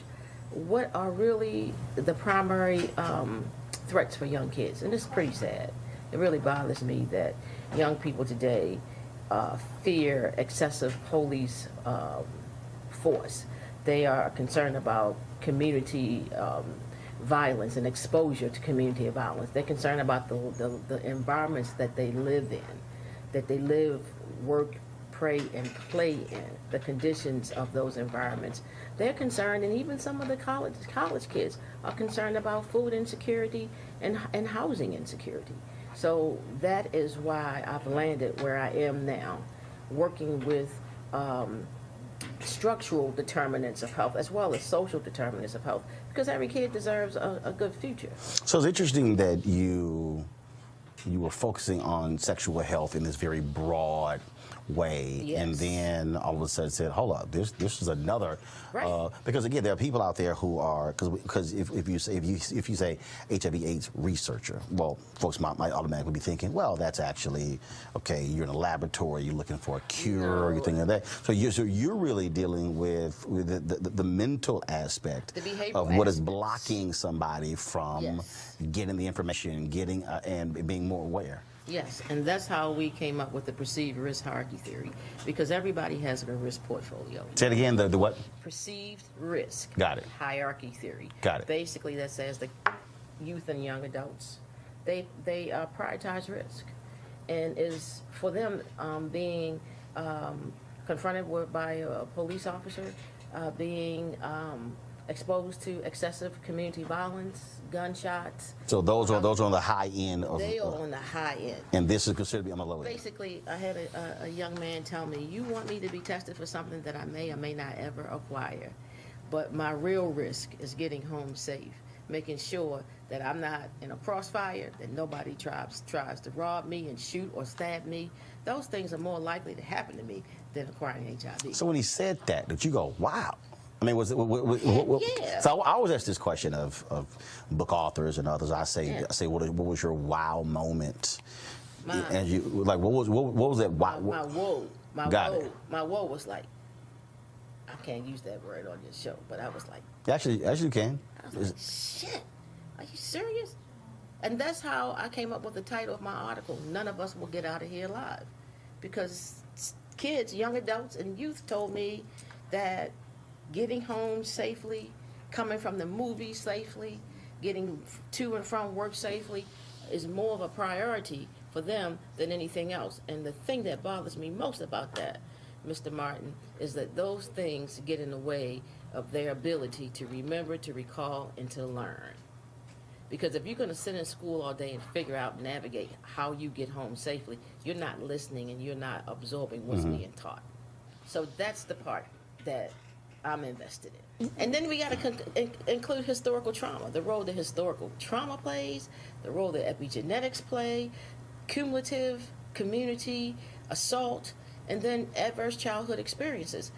what are really the primary threats for young kids. And it's pretty sad. It really bothers me that young people today fear excessive police force. They are concerned about community violence and exposure to community violence. They're concerned about the environments that they live in, that they live, work, pray, and play in, the conditions of those environments. They're concerned, and even some of the college kids are concerned about food insecurity and housing insecurity. So that is why I've landed where I am now, working with structural determinants of health as well as social determinants of health, because every kid deserves a good future. So it's interesting that you were focusing on sexual health in this very broad way, Yes. and then all of a sudden said, hold up, this is another, Right. because again, there are people out there who are, because if you say HIV/AIDS researcher, well, folks might automatically be thinking, well, that's actually, okay, you're in a laboratory, you're looking for a cure, you're thinking of that. So you're really dealing with the mental aspect The behavioral of what is aspects. blocking somebody from Yes. getting the information, getting and being more aware. Yes, and that's how we came up with the perceived risk hierarchy theory, because everybody has a risk portfolio. Say it again, the what? Perceived risk. Got it. Hierarchy theory. Got it. Basically, that says the youth and young adults, they prioritize risk, and is for them being confronted by a police officer, being exposed to excessive community violence, gunshots. So those are on the high end of. They are on the high end. And this is considered to be on the low end. Basically, I had a young man tell me, you want me to be tested for something that I may or may not ever acquire, but my real risk is getting home safe, making sure that I'm not in a crossfire, that nobody tries to rob me and shoot or stab me. Those things are more likely to happen to me than acquiring HIV. So when he said that, did you go, wow? I mean, was it? Yeah. So I always ask this question of book authors and others. I say, what was your wow moment? Mine. And you like, what was that wow? My whoa. Got it. My whoa was like, I can't use that word on this show, but I was like, Actually, you can. I was like, shit, are you serious? And that's how I came up with the title of my article, None of Us Will Get Out of Here Alive. Because kids, young adults, and youth told me that getting home safely, coming from the movies safely, getting to and from work safely is more of a priority for them than anything else. And the thing that bothers me most about that, Mr. Martin, is that those things get in the way of their ability to remember, to recall, and to learn. Because if you're going to sit in school all day and figure out and navigate how you get home safely, you're not listening and you're not absorbing what's being taught. So that's the part that I'm invested in. And then we got to include historical trauma, the role that historical trauma plays, the role that epigenetics play, cumulative, community, assault, and then adverse childhood experiences.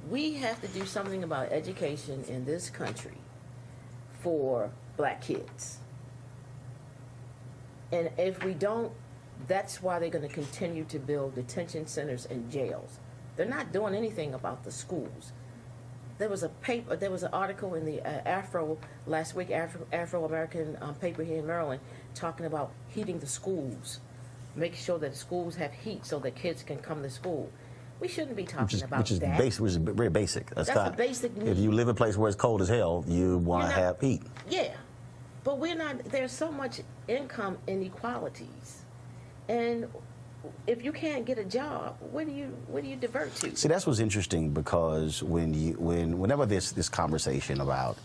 We have to do something about education in this country for black kids. And if we don't, that's why they're going to continue to build detention centers and jails. They're not doing anything about the schools. There was an article in the last week, Afro-American paper here in Maryland, talking about heating the schools, making sure that schools have heat so that kids can come to school. We shouldn't be talking about that. Which is very basic. That's a basic need. If you live in a place where it's cold as hell, you want to have heat. Yeah, but we're not. There's so much income inequalities, and if you can't get a job, where do you divert to? See, that's what's interesting, because whenever this conversation about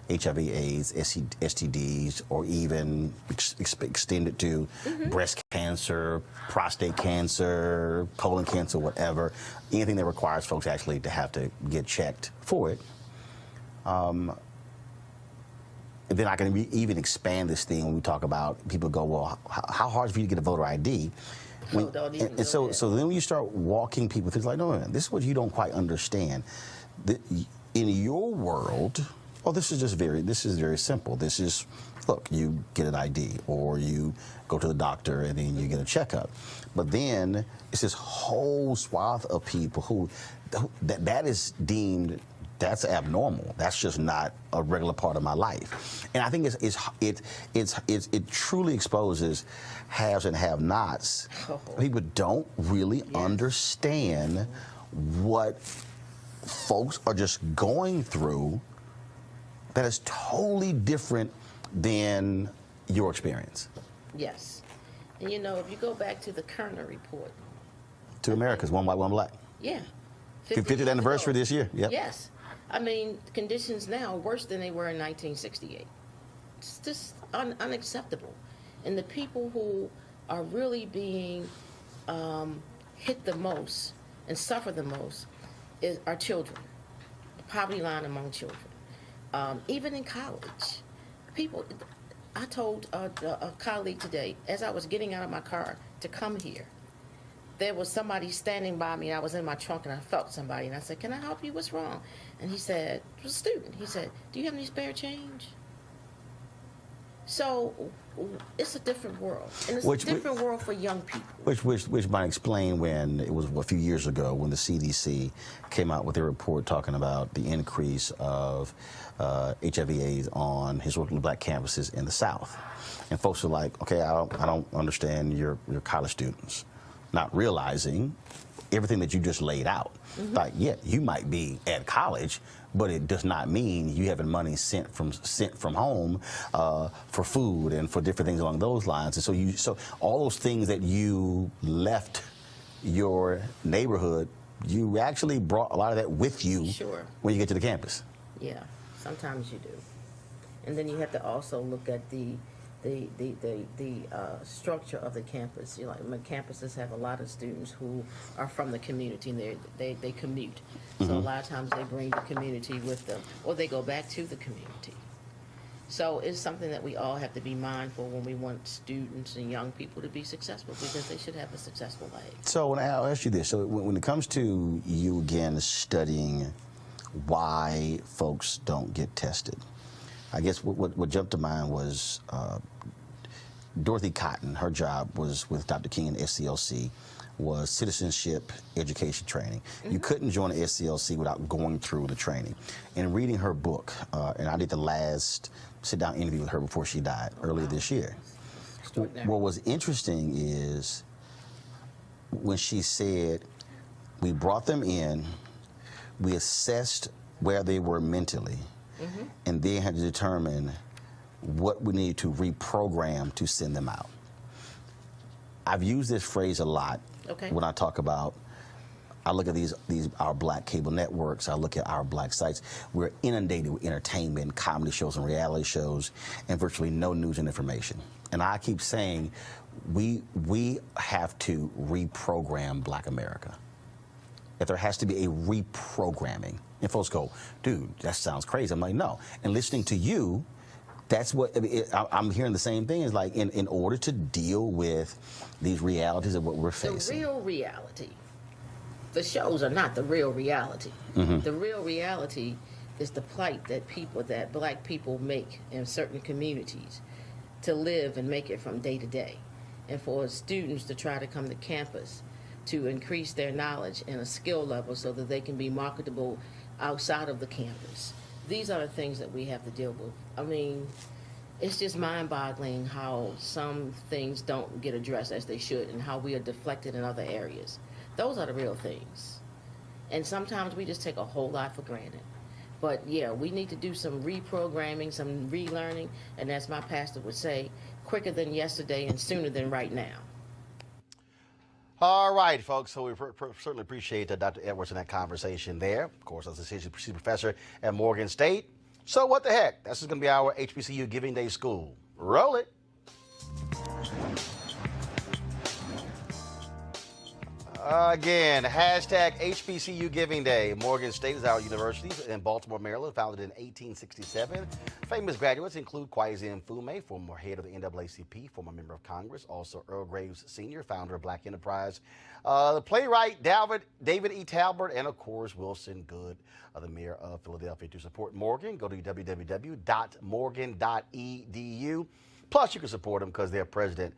HIV/AIDS, STDs, or even extended to breast cancer, prostate cancer, colon cancer, whatever, anything that requires folks actually to have to get checked for it. And then I can even expand this thing when we talk about, people go, well, how hard is it for you to get a voter ID? So then when you start walking people through, it's like, no, this is what you don't quite understand. In your world, this is very simple. This is, look, you get an ID, or you go to the doctor and then you get a checkup. But then it's this whole swath of people who that is deemed, that's abnormal. That's just not a regular part of my life. And I think it truly exposes haves and have-nots. People don't really understand what folks are just going through that is totally different than your experience. Yes. And if you go back to the Kerner report. To America's One White, One Black. Yeah. 50th anniversary this year. Yep. Yes. I mean, conditions now are worse than they were in 1968. It's just unacceptable. And the people who are really being hit the most and suffer the most are children. The poverty line among children. Even in college, people. I told a colleague today, as I was getting out of my car to come here, there was somebody standing by me. I was in my trunk and I felt somebody, and I said, "Can I help you? What's wrong?" And he said, it was a student. He said, "Do you have any spare change?" So it's a different world, and it's a different world for young people. Which might explain when it was a few years ago when the CDC came out with a report talking about the increase of HIV/AIDS on historically black campuses in the South, and folks are like, "Okay, I don't understand your college students," not realizing everything that you just laid out. Like, yeah, you might be at college, but it does not mean you having money sent from home for food and for different things along those lines. And so all those things that you left your neighborhood, you actually brought a lot of that with you when you get to the campus. Yeah, sometimes you do. And then you have to also look at the structure of the campus. You know, like, campuses have a lot of students who are from the community, and they commute. So a lot of times they bring the community with them, or they go back to the community. So it's something that we all have to be mindful when we want students and young people to be successful, because they should have a successful life. So I'll ask you this. So when it comes to you, again, studying why folks don't get tested, I guess what jumped to mind was Dorothy Cotton. Her job was with Dr. King and SCLC, was citizenship education training. You couldn't join the SCLC without going through the training. And reading her book, and I did the last sit-down interview with her before she died earlier this year. What was interesting is when she said, we brought them in, we assessed where they were mentally, and then had to determine what we need to reprogram to send them out. I've used this phrase a lot when I talk about, I look at our black cable networks, I look at our black sites. We're inundated with entertainment, comedy shows and reality shows, and virtually no news and information. And I keep saying, we have to reprogram Black America. That there has to be a reprogramming. And folks go, dude, that sounds crazy. I'm like, no. And listening to you, that's what I'm hearing. The same thing is like, in order to deal with these realities of what we're facing. The real reality. The shows are not the real reality. The real reality is the plight that black people make in certain communities to live and make it from day to day. And for students to try to come to campus to increase their knowledge and a skill level so that they can be marketable outside of the campus. These are the things that we have to deal with. I mean, it's just mind-boggling how some things don't get addressed as they should, and how we are deflected in other areas. Those are the real things. And sometimes we just take a whole lot for granted. But yeah, we need to do some reprogramming, some relearning, and as my pastor would say, quicker than yesterday and sooner than right now. All right, folks. So we certainly appreciate Dr. Edwards in that conversation there. Of course, as a history professor at Morgan State. So what the heck? This is going to be our HBCU Giving Day School. Roll it. Again, hashtag HBCU Giving Day. Morgan State is our university in Baltimore, Maryland, founded in 1867. Famous graduates include Kwesi Mfume, former head of the NAACP, former member of Congress, also Earl Graves Sr., founder of Black Enterprise, the playwright David E. Talbert, and of course Wilson Good, the mayor of Philadelphia. To support Morgan, go to www.morgan.edu. Plus, you can support them because their president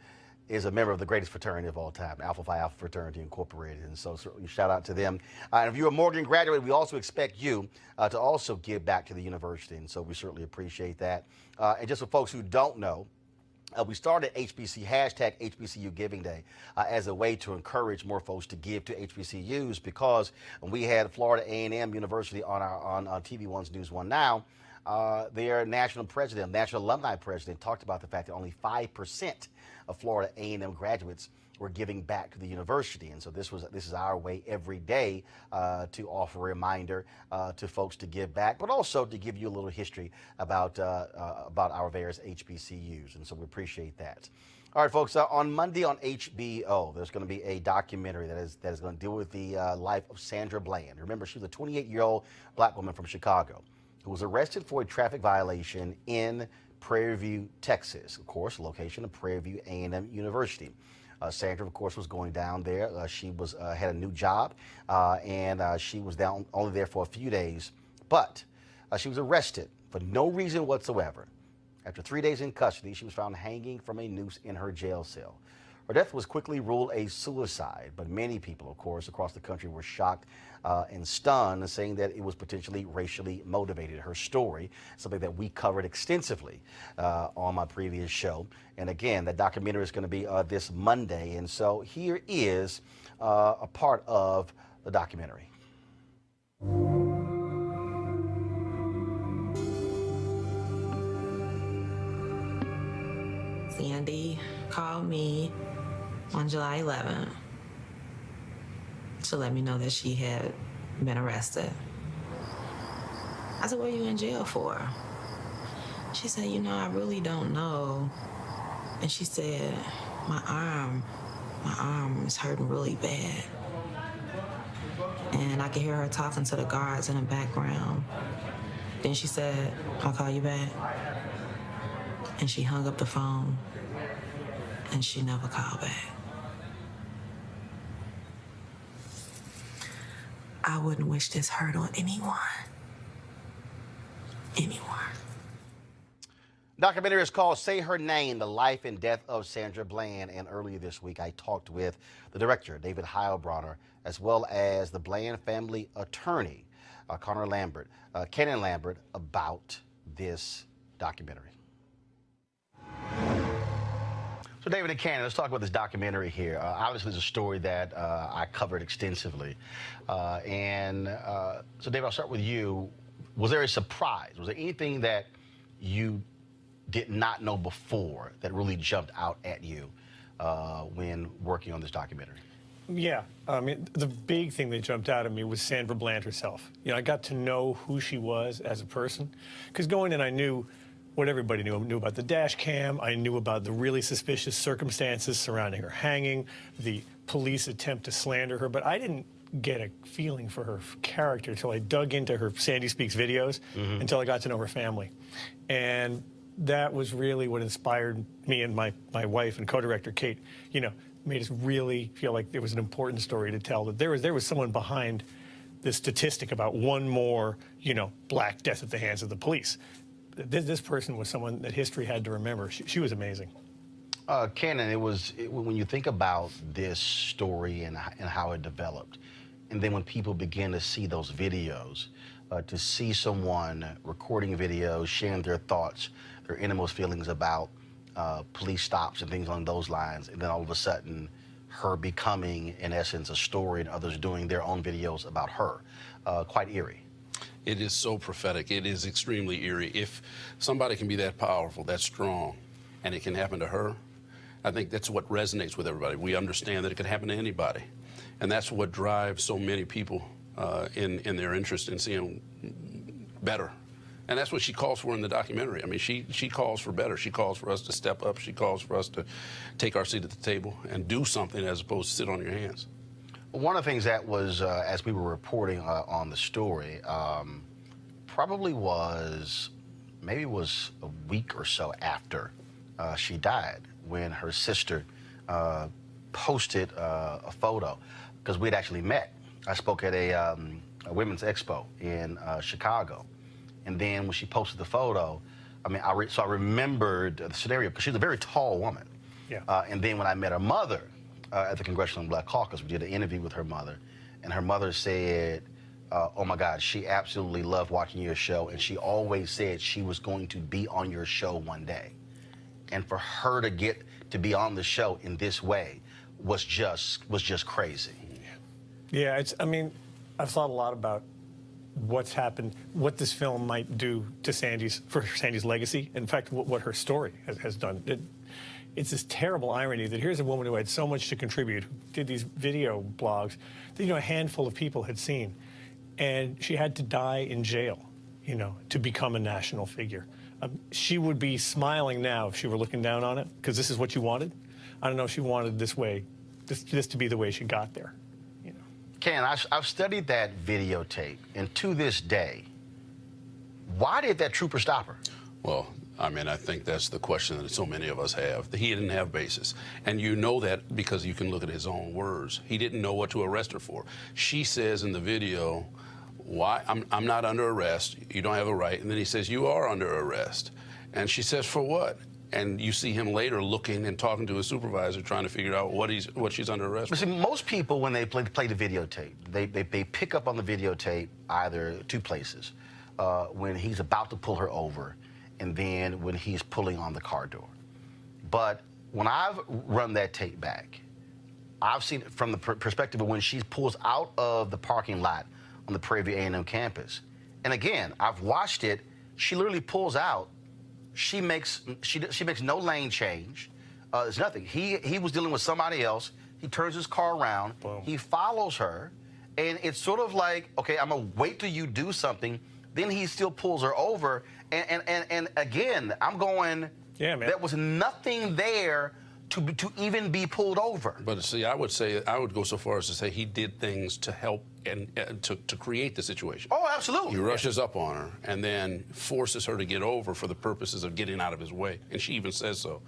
is a member of the greatest fraternity of all time, Alpha Phi Alpha Fraternity Incorporated. And so certainly shout out to them. And if you're a Morgan graduate, we also expect you to also give back to the university. And so we certainly appreciate that. And just for folks who don't know, we started hashtag HBCU Giving Day as a way to encourage more folks to give to HBCUs, because when we had Florida A&M University on TV One's News One Now, their national alumni president talked about the fact that only 5% of Florida A&M graduates were giving back to the university. And so this is our way every day to offer a reminder to folks to give back, but also to give you a little history about our various HBCUs. And so we appreciate that. All right, folks, on Monday on HBO, there's going to be a documentary that is going to deal with the life of Sandra Bland. Remember, she was a 28-year-old black woman from Chicago who was arrested for a traffic violation in Prairie View, Texas. Of course, location of Prairie View A&M University. Sandra, of course, was going down there. She was had a new job, and she was down only there for a few days. But she was arrested for no reason whatsoever. After 3 days in custody, she was found hanging from a noose in her jail cell. Her death was quickly ruled a suicide, but many people, of course, across the country were shocked and stunned, saying that it was potentially racially motivated. Her story, something that we covered extensively on my previous show. And again, that documentary is going to be this Monday. And so here is a part of the documentary. Sandy called me on July 11th to let me know that she had been arrested. I said, what are you in jail for? She said, you know, I really don't know. And she said, my arm is hurting really bad. And I could hear her talking to the guards in the background. Then she said, I'll call you back. And she hung up the phone, and she never called back. I wouldn't wish this hurt on anyone. Anyone. Documentary is called Say Her Name, The Life and Death of Sandra Bland. And earlier this week, I talked with the director, David Heilbronner, as well as the Bland family attorney, Kenan Lambert, about this documentary. So David and Kenan, let's talk about this documentary here. Obviously, it's a story that I covered extensively. So David, I'll start with you. Was there a surprise? Was there anything that you did not know before that really jumped out at you when working on this documentary? Yeah, I mean, the big thing that jumped out at me was Sandra Bland herself. You know, I got to know who she was as a person, because going in, I knew what everybody knew. I knew about the dash cam. I knew about the really suspicious circumstances surrounding her hanging, the police attempt to slander her, but I didn't get a feeling for her character until I dug into her Sandy Speaks videos, until I got to know her family. And that was really what inspired me and my wife and co-director Kate, you know, made us really feel like there was an important story to tell, that there was someone behind this statistic about one more, you know, black death at the hands of the police. This person was someone that history had to remember. She was amazing. Kenan, when you think about this story and how it developed, and then when people begin to see those videos, to see someone recording videos, sharing their thoughts, their innermost feelings about police stops and things along those lines, and then all of a sudden her becoming, in essence, a story and others doing their own videos about her, quite eerie. It is so prophetic. It is extremely eerie. If somebody can be that powerful, that strong, and it can happen to her, I think that's what resonates with everybody. We understand that it can happen to anybody. And that's what drives so many people in their interest in seeing better. And that's what she calls for in the documentary. I mean, she calls for better. She calls for us to step up. She calls for us to take our seat at the table and do something as opposed to sit on your hands. One of the things that was, as we were reporting on the story, probably maybe it was a week or so after she died, when her sister posted a photo, because we'd actually met. I spoke at a women's expo in Chicago. And then when she posted the photo, I mean, so I remembered the scenario, because she's a very tall woman. Yeah. And then when I met her mother at the Congressional Black Caucus, we did an interview with her mother, and her mother said, oh my God, she absolutely loved watching your show, and she always said she was going to be on your show one day. And for her to get to be on the show in this way was just crazy. Yeah, I mean, I've thought a lot about what's happened, what this film might do to Sandy's legacy. In fact, what her story has done. It's this terrible irony that here's a woman who had so much to contribute, who did these video blogs that, you know, a handful of people had seen, and she had to die in jail, you know, to become a national figure. She would be smiling now if she were looking down on it, because this is what you wanted. I don't know if she wanted this to be the way she got there. Ken, I've studied that videotape, and to this day, Why did that trooper stop her? Well, I mean, I think that's the question that so many of us have. He didn't have basis. And you know that because you can look at his own words. He didn't know what to arrest her for. She says in the video, why? I'm not under arrest. You don't have a right. And then he says, you are under arrest. And she says, for what? And you see him later looking and talking to his supervisor, trying to figure out what she's under arrest for. See, most people, when they play the videotape, they pick up on the videotape either two places. When he's about to pull her over, and then when he's pulling on the car door. But when I've run that tape back, I've seen it from the perspective of when she pulls out of the parking lot on the Prairie View A&M campus. And again, I've watched it. She literally pulls out. She makes no lane change. There's nothing. He was dealing with somebody else. He turns his car around. Boom. He follows her, and it's sort of like, okay, I'm gonna wait till you do something. Then he still pulls her over, and again, I'm going. Yeah, man. There was nothing there to even be pulled over. But see, I would go so far as to say he did things to help and to create the situation. Oh, absolutely. He rushes up on her and then forces her to get over for the purposes of getting out of his way, and she even says so.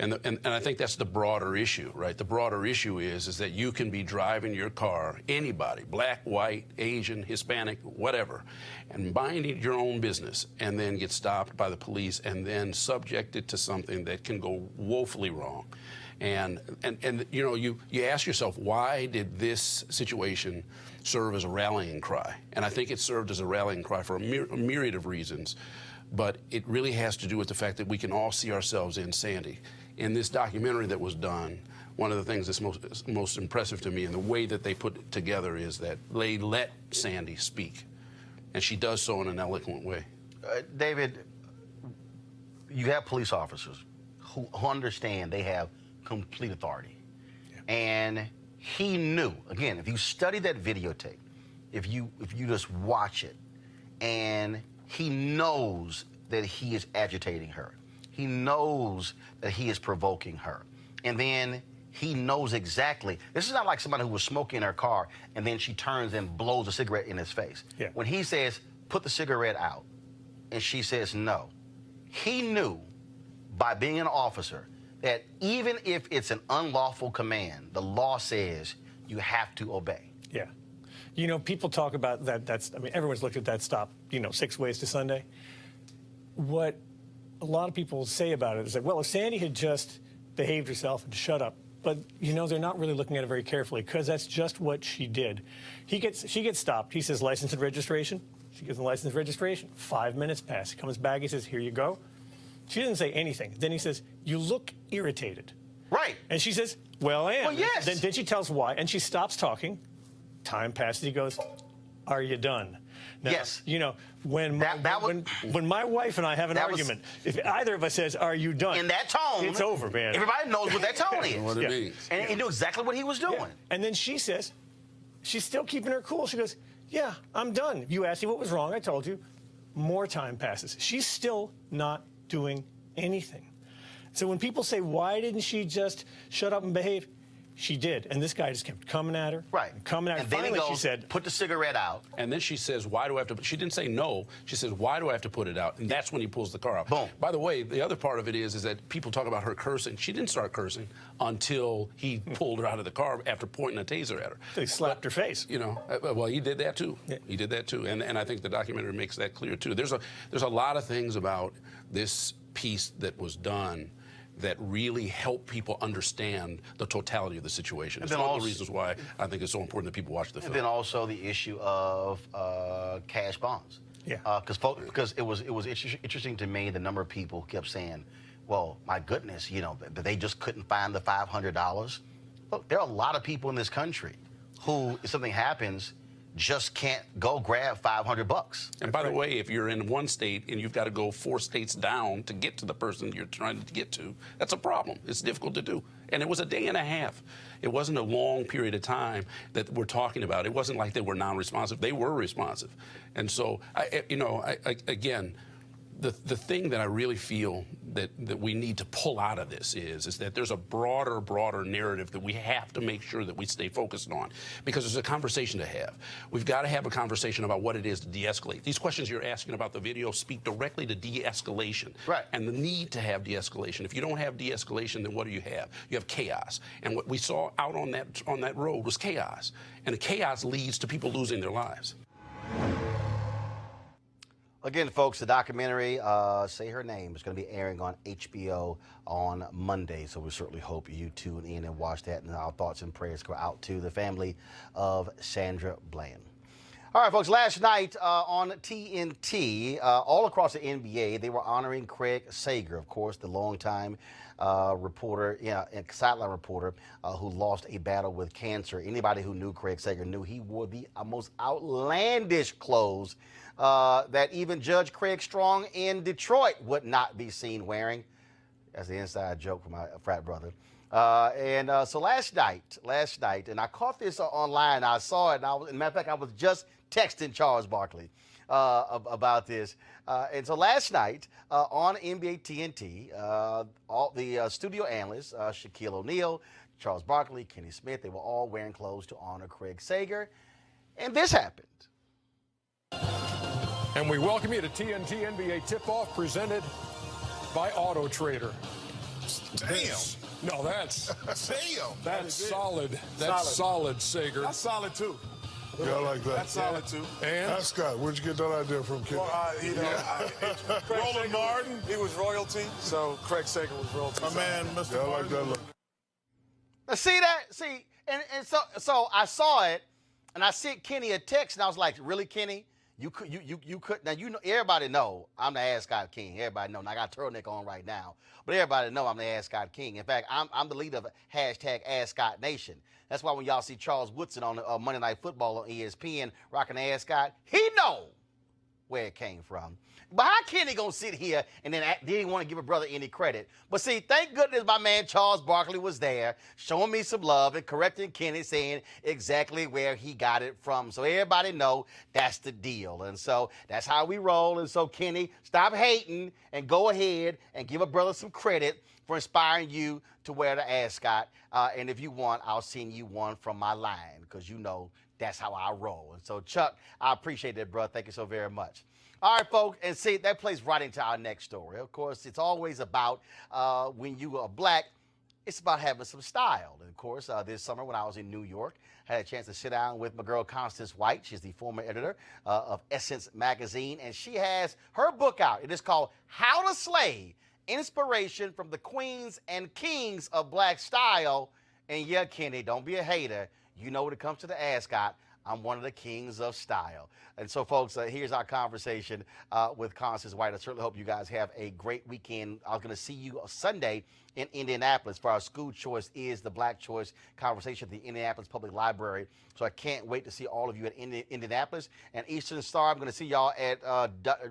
And I think that's the broader issue, right? The broader issue is that you can be driving your car, anybody, black, white, Asian, Hispanic, whatever, and minding your own business, and then get stopped by the police and then subjected to something that can go woefully wrong. And you know, you ask yourself, why did this situation serve as a rallying cry? And I think it served as a rallying cry for a myriad of reasons, but it really has to do with the fact that we can all see ourselves in Sandy. In this documentary that was done, one of the things that's most impressive to me and the way that they put it together is that they let Sandy speak, and she does so in an eloquent way. David, you have police officers who understand they have complete authority. Yeah. And he knew, again, if you study that videotape, if you just watch it, and he knows that he is agitating her. He knows that he is provoking her. And then he knows exactly. This is not like somebody who was smoking in her car and then she turns and blows a cigarette in his face. Yeah. When he says, put the cigarette out, and she says no, he knew by being an officer that even if it's an unlawful command, the law says you have to obey. Yeah. You know, people talk about that. I mean, everyone's looked at that stop, 6 ways to Sunday. What a lot of people say about it is that, well, if Sandy had just behaved herself and shut up, but, they're not really looking at it very carefully because that's just what she did. She gets stopped. He says, license and registration. She gives him license and registration. 5 minutes pass. He comes back. He says, here you go. She doesn't say anything. Then he says, you look irritated. Right. And she says, well, I am. Well, yes. Then she tells why, and she stops talking. Time passes. He goes, are you done? Now, yes. When my wife and I have an argument, if either of us says, are you done? In that tone. It's over, man. Everybody knows what that tone is. What it means. And he knew exactly what he was doing. Yeah. And then she says, she's still keeping her cool. She goes, yeah, I'm done. You asked me what was wrong. I told you. More time passes. She's still not doing anything. So when people say, why didn't she just shut up and behave? She did, and this guy just kept coming at her. Right. Coming at her. And then finally, he goes, she said, put the cigarette out. And then she says, why do I have to? She didn't say no. She says, why do I have to put it out? And that's when he pulls the car out. Boom. By the way, the other part of it is that people talk about her cursing. She didn't start cursing until he pulled her out of the car after pointing a taser at her. He slapped her face. Well, he did that too. Yeah. He did that too. And I think the documentary makes that clear too. There's a lot of things about this piece that was done that really help people understand the totality of the situation. It's one of the reasons why I think it's so important that people watch the film. And then also the issue of cash bonds. Yeah. Because it was interesting to me the number of people who kept saying, well, my goodness, that they just couldn't find the $500. Look, there are a lot of people in this country who, if something happens, just can't go grab $500. And by the way, if you're in one state and you've got to go 4 states down to get to the person you're trying to get to, that's a problem. It's difficult to do. And it was a day and a half. It wasn't a long period of time that we're talking about. It wasn't like they were non-responsive. They were responsive. And so, again, the thing that I really feel that we need to pull out of this is that there's a broader narrative that we have to make sure that we stay focused on, because there's a conversation to have. We've got to have a conversation about what it is to de-escalate. These questions you're asking about the video speak directly to de-escalation, right, and the need to have de-escalation. If you don't have de-escalation, then what do you have? You have chaos. And what we saw out on that road was chaos, and the chaos leads to people losing their lives. Again, folks, the documentary, Say Her Name, is going to be airing on HBO on Monday. So we certainly hope you tune in and watch that. And our thoughts and prayers go out to the family of Sandra Bland. All right, folks, last night on TNT, all across the NBA, they were honoring Craig Sager, of course, the longtime reporter, and sideline reporter who lost a battle with cancer. Anybody who knew Craig Sager knew he wore the most outlandish clothes that even Judge Craig Strong in Detroit would not be seen wearing. That's the inside joke for my frat brother. So last night, and I caught this online. I saw it, and as a matter of fact, I was just texting Charles Barkley about this. And so last night on NBA TNT, all the studio analysts, Shaquille O'Neal, Charles Barkley, Kenny Smith, they were all wearing clothes to honor Craig Sager. And this happened. And we welcome you to TNT NBA Tip-Off presented by Auto Trader. Damn. No, that's Damn. That's solid. That's solid, Sager. That's solid too. Yeah, I like that. That's solid too. And Scott, where'd you get that idea from, kid? Well, Roland Martin. He was royalty, so Craig Sager was royalty. My man, Mr. Yeah, I like that look. Now, see that? See, and so I saw it, and I sent Kenny a text, and I was like, really, Kenny? You could now, you know, everybody know I'm the Ascot King. Everybody know. And I got a turtleneck on right now, but everybody know I'm the Ascot King. In fact, I'm the leader of #Ascot Nation. That's why when y'all see Charles Woodson on Monday Night Football on ESPN rocking the Ascot, he know where it came from. But how Kenny gonna sit here and then didn't want to give a brother any credit? But see, thank goodness my man Charles Barkley was there, showing me some love and correcting Kenny, saying exactly where he got it from. So everybody know that's the deal. And so that's how we roll. And so Kenny, stop hating and go ahead and give a brother some credit for inspiring you to wear the ascot. And if you want, I'll send you one from my line, because you know that's how I roll. And so, Chuck, I appreciate that, bro. Thank you so very much. All right, folks, and see, that plays right into our next story. Of course, it's always about when you are black, it's about having some style. And, of course, this summer when I was in New York, I had a chance to sit down with my girl, Constance White. She's the former editor of Essence magazine, and she has her book out. It is called How to Slay, Inspiration from the Queens and Kings of Black Style. And, yeah, Kenny, don't be a hater. You know when it comes to the ascot, I'm one of the kings of style. And so, folks, here's our conversation with Constance White. I certainly hope you guys have a great weekend. I'm going to see you Sunday in Indianapolis for our School Choice is the Black Choice conversation at the Indianapolis Public Library. So I can't wait to see all of you at Indianapolis. And Eastern Star, I'm going to see y'all at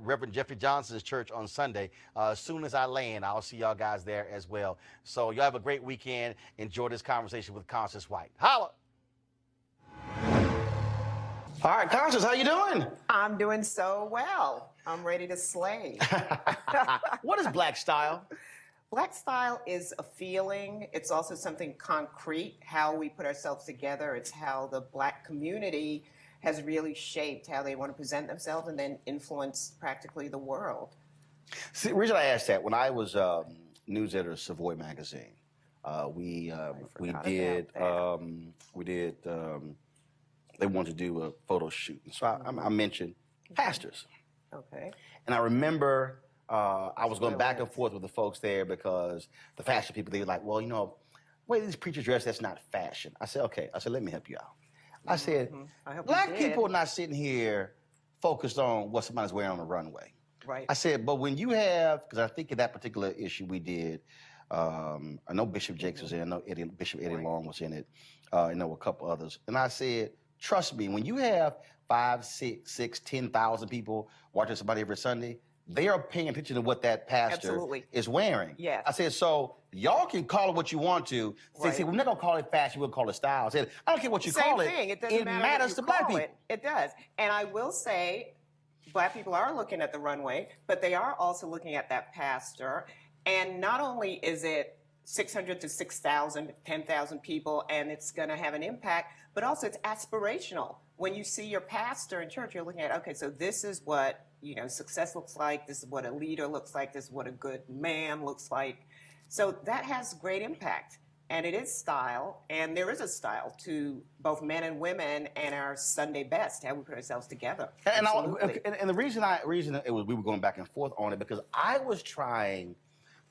Reverend Jeffrey Johnson's church on Sunday. As soon as I land, I'll see y'all guys there as well. So y'all have a great weekend. Enjoy this conversation with Constance White. Holla! All right, Constance, how you doing? I'm doing so well. I'm ready to slay. What is black style? Black style is a feeling. It's also something concrete, how we put ourselves together. It's how the black community has really shaped how they want to present themselves and then influence practically the world. See, the reason I asked that, when I was news editor of Savoy magazine, we did they wanted to do a photo shoot. And so I mentioned pastors. Okay. And I remember I was going back and forth with the folks there because the fashion people, they were like, well, you know, the way these preachers dress, that's not fashion. I said, okay. I said, let me help you out. I said, black people are not sitting here focused on what somebody's wearing on the runway. Right. I said, but when you have, because I think in that particular issue we did, I know Bishop Jakes was in it, I know Bishop Eddie Long was in it, I know a couple others. And I said, trust me, when you have 5, 6, 10,000 people watching somebody every Sunday, they are paying attention to what that pastor is wearing. Yes. I said, so y'all can call it what you want to. Say, we're not going to call it fashion, we'll call it style. I said, I don't care what you call it. Same thing. It doesn't matter matters what to you black call people. It does. And I will say, Black people are looking at the runway, but they are also looking at that pastor. And not only is it 600 to 6,000, 10,000 people, and it's going to have an impact, but also it's aspirational. When you see your pastor in church, you're looking at, okay, so this is what, success looks like. This is what a leader looks like. This is what a good man looks like. So that has great impact. And it is style, and there is a style to both men and women and our Sunday best, how we put ourselves together. And the reason it was we were going back and forth on it, because I was trying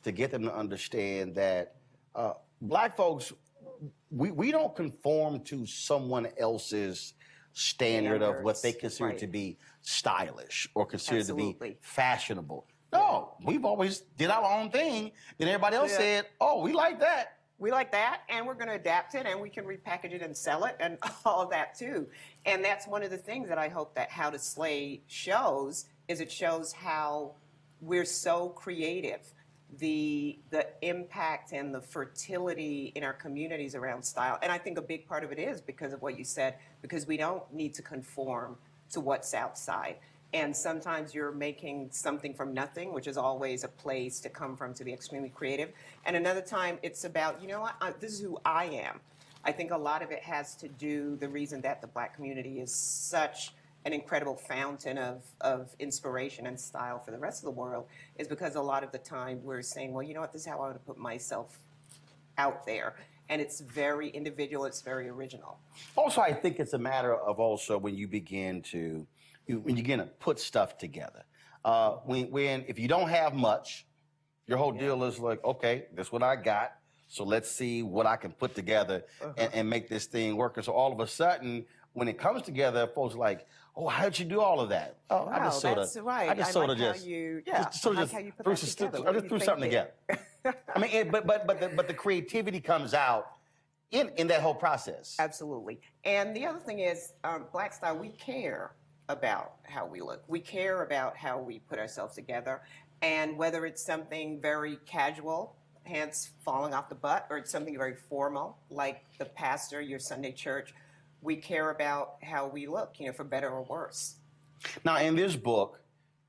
to get them to understand that Black folks, we don't conform to someone else's standard of what they consider to be stylish or consider to be fashionable. No, we've always did our own thing. Then everybody else said, oh, we like that. We like that, and we're going to adapt it, and we can repackage it and sell it, and all of that too. And that's one of the things that I hope that How to Slay shows, is it shows how we're so creative. The impact and the fertility in our communities around style. And I think a big part of it is because of what you said, because we don't need to conform to what's outside. And sometimes you're making something from nothing, which is always a place to come from to be extremely creative. And another time it's about, you know what, this is who I am. I think a lot of it has to do, the reason that the Black community is such an incredible fountain of inspiration and style for the rest of the world, is because a lot of the time we're saying, well, you know what, this is how I want to put myself out there. And it's very individual, it's very original. Also, I think it's a matter of also when you begin to put stuff together. If you don't have much, your whole deal is like, okay, this is what I got, so let's see what I can put together and make this thing work. And so all of a sudden, when it comes together, folks are like, oh, how'd you do all of that? Oh, Wow, I just sort of, that's right. I just I sort like of how just, you- how you put threw that some- together. I What just do threw you something think together. I mean, but the creativity comes out in that whole process. Absolutely. And the other thing is, Black Style, we care about how we look. We care about how we put ourselves together. And whether it's something very casual, pants falling off the butt, or it's something very formal, like the pastor, your Sunday church, we care about how we look, for better or worse. Now, in this book,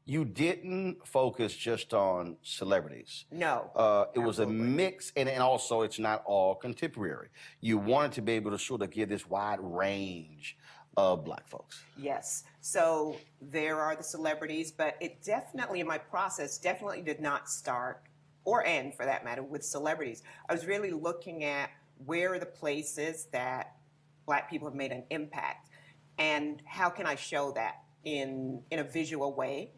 you didn't focus just on celebrities. No. It was a mix, and also it's not all contemporary. You wanted to be able to sort of give this wide range of Black folks. Yes. So there are the celebrities, but it definitely, in my process, definitely did not start, or end for that matter, with celebrities. I was really looking at where are the places that Black people have made an impact, and how can I show that in a visual way.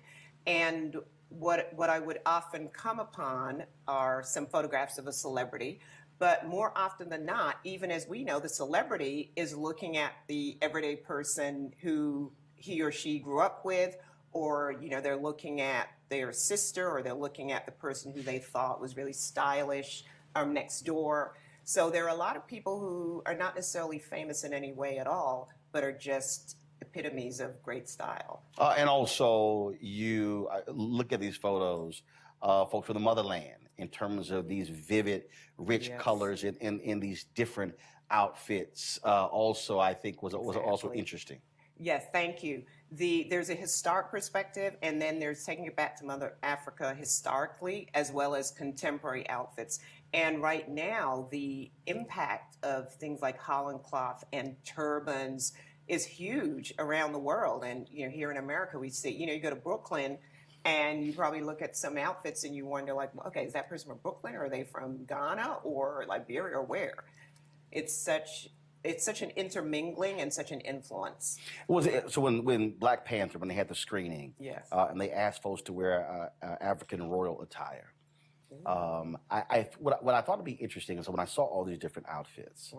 And what I would often come upon are some photographs of a celebrity, but more often than not, even as we know, the celebrity is looking at the everyday person who he or she grew up with, or they're looking at their sister, or they're looking at the person who they thought was really stylish next door. So there are a lot of people who are not necessarily famous in any way at all, but are just epitomes of great style. And also, you look at these photos, folks from the motherland, in terms of these vivid, rich colors in these different outfits. Also, I think was also interesting. Yes, thank you. There's a historic perspective, and then there's taking it back to Mother Africa historically, as well as contemporary outfits. And right now, the impact of things like Holland cloth and turbans is huge around the world. And here in America, we see, you go to Brooklyn, and you probably look at some outfits and you wonder, like, okay, is that person from Brooklyn, or are they from Ghana or Liberia, or where? It's such an intermingling and such an influence. So when Black Panther, when they had the screening, and they asked folks to wear African royal attire, what I thought would be interesting is when I saw all these different outfits,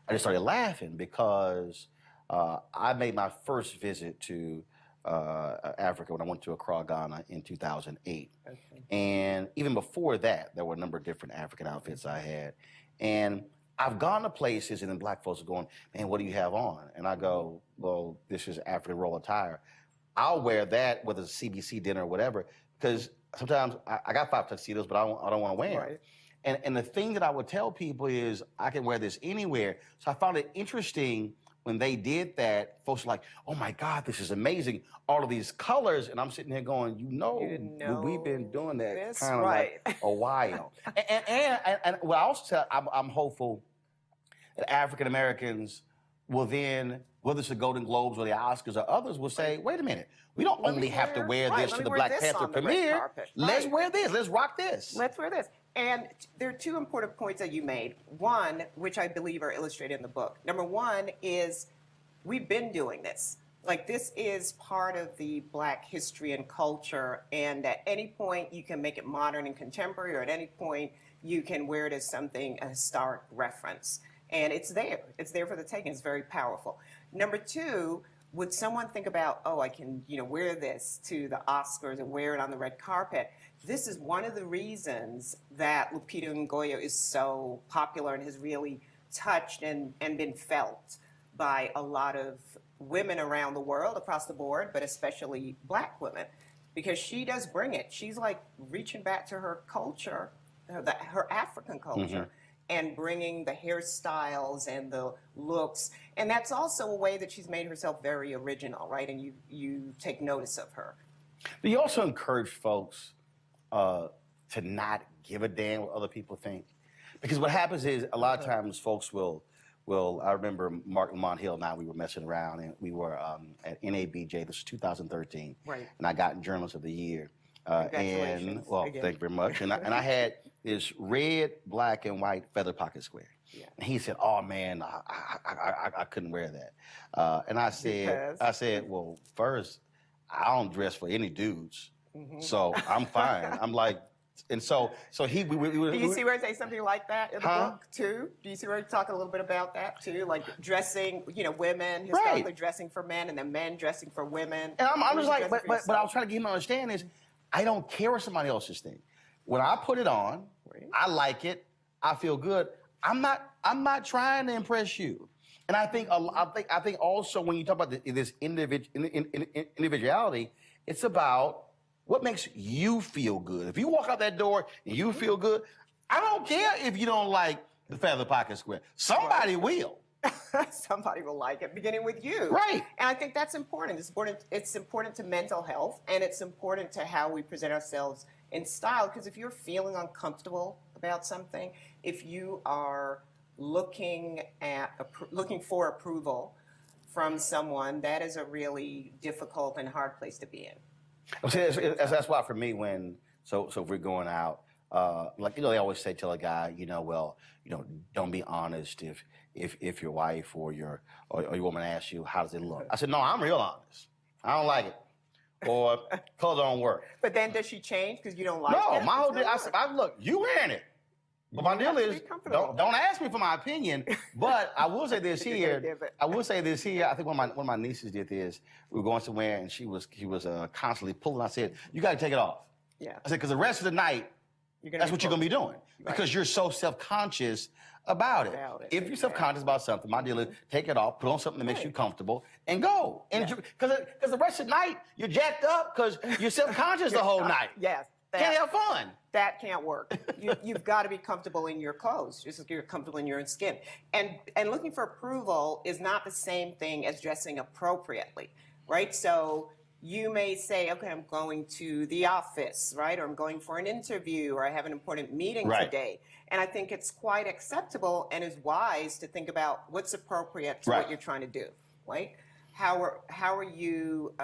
I just started laughing because I made my first visit to Africa when I went to Accra, Ghana in 2008. Okay. And even before that, there were a number of different African outfits I had. And I've gone to places and then Black folks are going, man, what do you have on? And I go, well, this is African royal attire. I'll wear that, whether it's a CBC dinner or whatever, because sometimes I got 5 tuxedos, but I don't want to wear them. And the thing that I would tell people is I can wear this anywhere. So I found it interesting when they did that, folks were like, oh my God, this is amazing. All of these colors. And I'm sitting here going, we've been doing that kind of like a while. and well, I also tell, I'm hopeful that African Americans will then, whether it's the Golden Globes or the Oscars or others, will say, wait a minute, we don't only have to wear this to the Black Panther premiere. Let's wear this. Let's rock this. Let's wear this. And there are two important points that you made. One, which I believe are illustrated in the book. Number one is we've been doing this. Like, this is part of the Black history and culture, and at any point you can make it modern and contemporary, or at any point you can wear it as something, a historic reference. And it's there. It's there for the taking. It's very powerful. Number two, would someone think about, oh, I can, wear this to the Oscars and wear it on the red carpet? This is one of the reasons that Lupita Nyong'o is so popular and has really touched and been felt by a lot of women around the world, across the board, but especially Black women, because she does bring it. She's like reaching back to her culture, her African culture, and bringing the hairstyles and the looks. And that's also a way that she's made herself very original, right? And you take notice of her. Do you also encourage folks to not give a damn what other people think? Because what happens is a lot of times folks will, I remember Mark Lamont Hill and I, we were messing around, and we were at NABJ, this was 2013. Right. And I got Journalist of the Year. Congratulations. Thank you very much. And I had this red, black, and white feather pocket square. Yeah. And he said, oh man, I couldn't wear that. And I said, well, first, I don't dress for any dudes. So I'm fine. I'm like, and so he. Do you see where I say something like that in the book too? Do you see where I talk a little bit about that too, like dressing, women historically dressing for men, and then men dressing for women? And I'm just like, but I was trying to get him to understand is, I don't care what somebody else's think. When I put it on, I like it. I feel good. I'm not trying to impress you. And I think also when you talk about this individuality, it's about what makes you feel good. If you walk out that door and you feel good, I don't care if you don't like the feather pocket square. Somebody will. Somebody will like it, beginning with you. Right. And I think that's important. It's important to mental health, and it's important to how we present ourselves in style, because if you're feeling uncomfortable about something, if you are looking for approval from someone, that is a really difficult and hard place to be in. That's why for me, so if we're going out, they always tell a guy, don't be honest if your wife or your woman asks you, how does it look? I said, no, I'm real honest. I don't like it. Or colors don't work. But then does she change because you don't like it? No, my whole deal, I said, look, you wearing it. But my deal is, don't ask me for my opinion. But I will say this here. I think one of my nieces did this. We were going somewhere, and she was constantly pulling. I said, you got to take it off. Yeah. I said, because the rest of the night, that's what you're going to be doing. Right. Because you're so self-conscious about it. If you're self-conscious about something, my deal is take it off, put on something that makes you comfortable, and go. Because the rest of the night, you're jacked up because you're self-conscious the whole night. Yes. Can't have fun. That can't work. You've got to be comfortable in your clothes, just like you're comfortable in your own skin. And looking for approval is not the same thing as dressing appropriately, right? So you may say, okay, I'm going to the office, right? Or I'm going for an interview, or I have an important meeting today. And I think it's quite acceptable and is wise to think about what's appropriate to what you're trying to do, right? How are you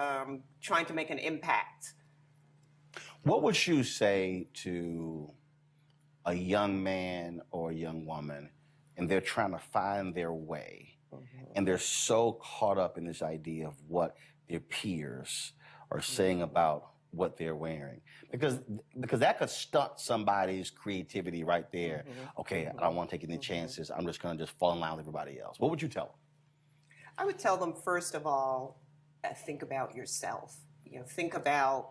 trying to make an impact? What would you say to a young man or a young woman, and they're trying to find their way, and they're so caught up in this idea of what their peers are saying about what they're wearing? Because that could stunt somebody's creativity right there. Okay, I don't want to take any chances. I'm just going to just fall in line with everybody else. What would you tell them? I would tell them, first of all, think about yourself. Think about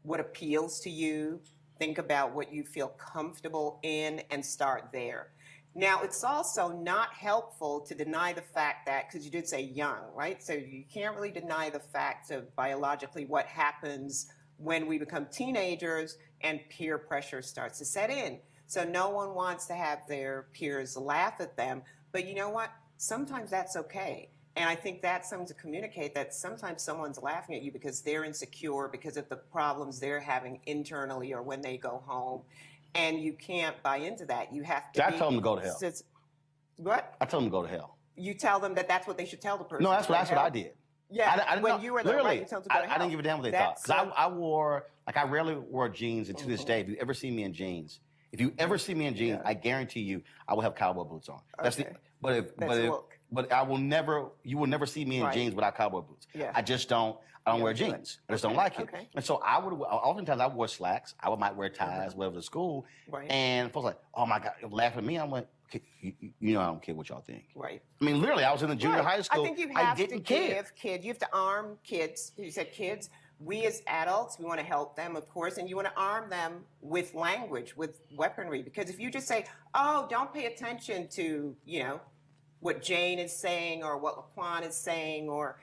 what appeals to you, think about what you feel comfortable in, and start there. Now, it's also not helpful to deny the fact that, because you did say young, right? So you can't really deny the fact of biologically what happens when we become teenagers and peer pressure starts to set in. So no one wants to have their peers laugh at them, but you know what? Sometimes that's okay. And I think that's something to communicate, that sometimes someone's laughing at you because they're insecure because of the problems they're having internally or when they go home. And you can't buy into that. You have to I tell them to go to hell. What? I tell them to go to hell. You tell them that that's what they should tell the person. No, that's what I did. Yeah, I didn't when know. you were there, Literally, right, you tell them to go to hell. I didn't give a damn what they thought. Because I wore, like, I rarely wore jeans, and to this day, if you ever see me in jeans, I guarantee you, I will have cowboy boots on. That's the, but I will never, you will never see me in jeans without cowboy boots. Yeah. I just don't, I don't wear jeans. I just don't like it. Okay. And so oftentimes I wore slacks. I might wear ties, whatever, to school. Right. And folks like, oh my God, laughing at me. I'm like, you know, I don't care what y'all think. Right. I mean, literally, I was in the junior high school. I think you have to give kids, you have to arm kids. You said kids. We as adults, we want to help them, of course, and you want to arm them with language, with weaponry. Because if you just say, oh, don't pay attention to, you know, what Jane is saying or what Laquan is saying, or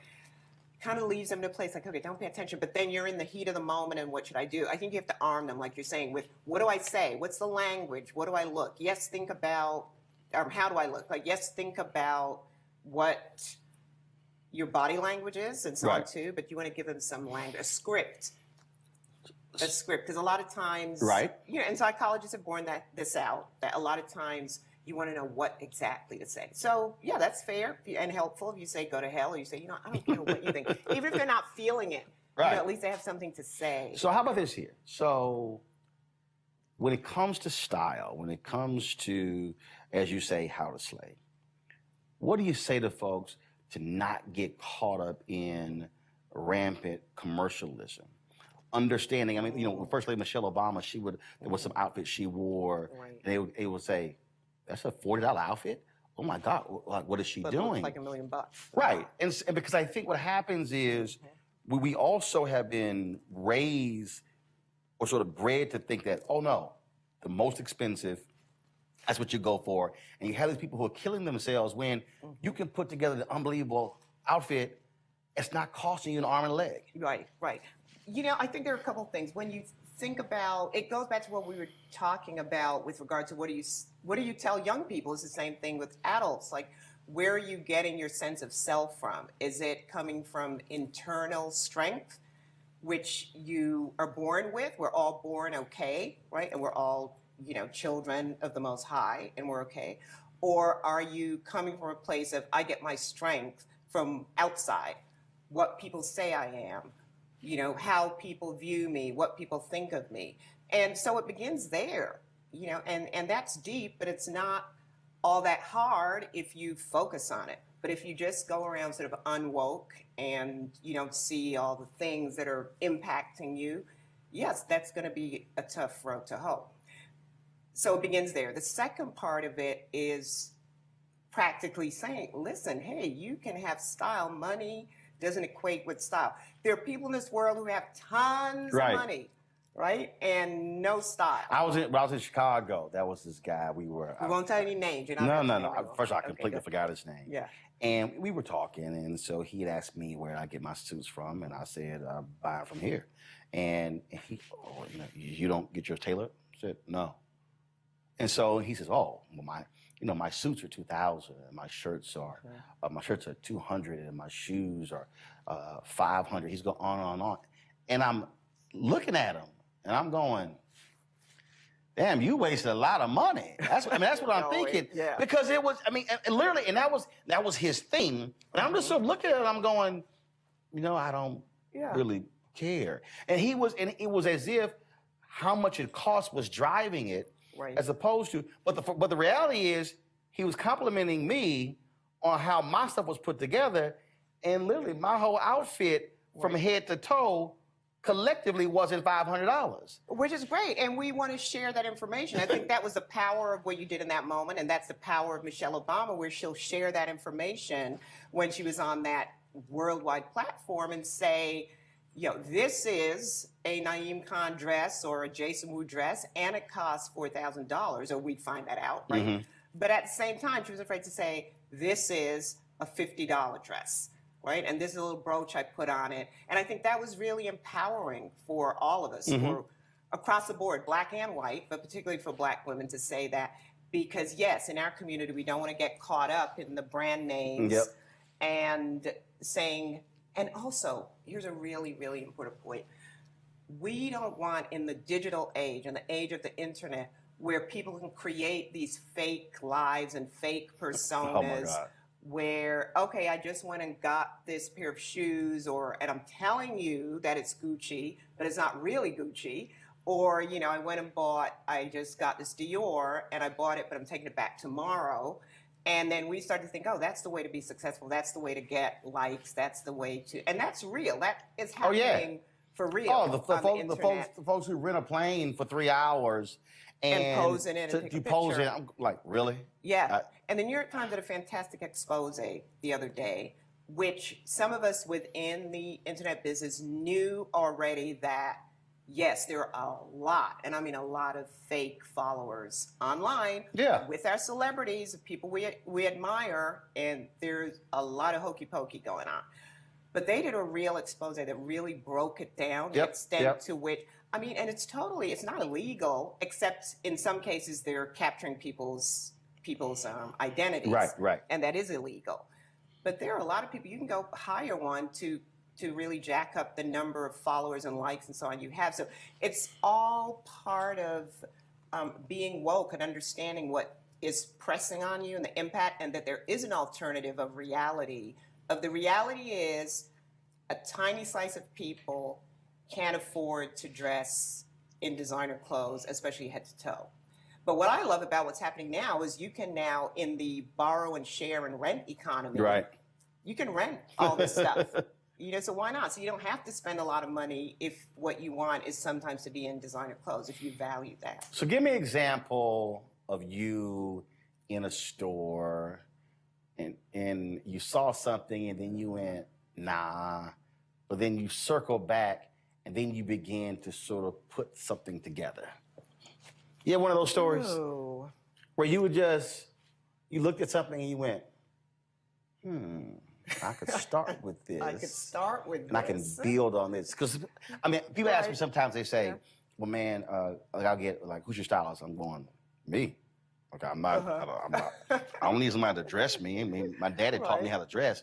kind of leaves them in a place like, okay, don't pay attention. But then you're in the heat of the moment, and what should I do? I think you have to arm them, like you're saying, with what do I say? What's the language? What do I look? Yes, think about, how do I look? Like, yes, think about what your body language is and so on too, but you want to give them some language, a script, because a lot of times, you know, and psychologists have borne this out, that a lot of times you want to know what exactly to say. So yeah, that's fair and helpful if you say go to hell, or you say, you know, I don't care what you think, even if they're not feeling it, you know, at least they have something to say. So how about this here? So when it comes to style, when it comes to, as you say, how to slay, what do you say to folks to not get caught up in rampant commercialism? Understanding, I mean, you know, when First Lady Michelle Obama, there was some outfit she wore, and they would say, that's a $40 outfit? Oh my God, like, what is she doing? It looks like $1 million. Right, and because I think what happens is, we also have been raised or sort of bred to think that, oh no, the most expensive, that's what you go for. And you have these people who are killing themselves when you can put together the unbelievable outfit. It's not costing you an arm and a leg. Right, right. You know, I think there are a couple of things. When you think about, it goes back to what we were talking about with regard to what do you tell young people? It's the same thing with adults. Like, where are you getting your sense of self from? Is it coming from internal strength, which you are born with? We're all born okay, right? And we're all, you know, children of the Most High, and we're okay. Or are you coming from a place of, I get my strength from outside, what people say I am, you know, how people view me, what people think of me. And so it begins there, you know, and that's deep, but it's not all that hard if you focus on it. But if you just go around sort of unwoke and you don't see all the things that are impacting you, yes, that's going to be a tough road to hoe. So it begins there. The second part of it is practically saying, listen, hey, you can have style. Money doesn't equate with style. There are people in this world who have tons of money, right? And no style. When I was in Chicago, that was this guy we won't tell any names. You're not no. First of all, I completely forgot his name. Yeah. And we were talking, and so he had asked me where I get my suits from, and I said, I buy them from here. And he, you don't get yours tailored? I said, no. And so he says, oh, well, my suits are $2,000, and my shirts are $200, and my shoes are $500. He's going on and on. And I'm looking at him, and I'm going, damn, you wasted a lot of money. That's what I'm thinking. Yeah. Because it was, literally, and that was his thing. And I'm just sort of looking at it, and I'm going, you know, I don't really care. And it was as if how much it cost was driving it, as opposed to, but the reality is, he was complimenting me on how my stuff was put together, and literally my whole outfit from head to toe collectively wasn't $500. Which is great, and we want to share that information. I think that was the power of what you did in that moment, and that's the power of Michelle Obama, where she'll share that information when she was on that worldwide platform and say, you know, this is a Naeem Khan dress or a Jason Wu dress, and it costs $4,000, or we'd find that out, right? Mm-hmm. But at the same time, she was afraid to say, this is a $50 dress, right? And this is a little brooch I put on it. And I think that was really empowering for all of us, for across the board, black and white, but particularly for black women, to say that. Because yes, in our community, we don't want to get caught up in the brand names and saying, and also, here's a really, really important point. We don't want, in the digital age, in the age of the internet, where people can create these fake lives and fake personas, Oh my God. where, okay, I just went and got this pair of shoes, and I'm telling you that it's Gucci, but it's not really Gucci. Or, you know, I just got this Dior and I bought it, but I'm taking it back tomorrow. And then we start to think, oh, that's the way to be successful. That's the way to get likes. That's the way to, and that's real. That is happening for real. Oh, the folks who rent a plane for 3 hours and pose in it and take a picture. I'm like, really? Yeah. And the New York Times did a fantastic expose the other day, which some of us within the internet business knew already that, yes, there are a lot, and I mean a lot of fake followers online with our celebrities, people we admire, and there's a lot of hokey pokey going on. But they did a real expose that really broke it down, the extent to which, I mean, and it's not illegal, except in some cases they're capturing people's identities. Right. And that is illegal. But there are a lot of people, you can go hire one to really jack up the number of followers and likes and so on you have. So it's all part of being woke and understanding what is pressing on you and the impact, and that there is an alternative of reality. The reality is a tiny slice of people can't afford to dress in designer clothes, especially head to toe. But what I love about what's happening now is you can now, in the borrow and share and rent economy, you can rent all this stuff. You know, so why not? So you don't have to spend a lot of money if what you want is sometimes to be in designer clothes, if you value that. So give me an example of you in a store and you saw something and then you went, nah, but then you circle back and then you begin to sort of put something together. You have one of those stories where you looked at something and you went, I could start with this. I could start with this. And I can build on this. Because, I mean, people ask me sometimes, they say, well, man, I'll get, like, who's your stylist? I'm going, me. Okay, I'm not, I don't need somebody to dress me. I mean, my daddy taught me how to dress.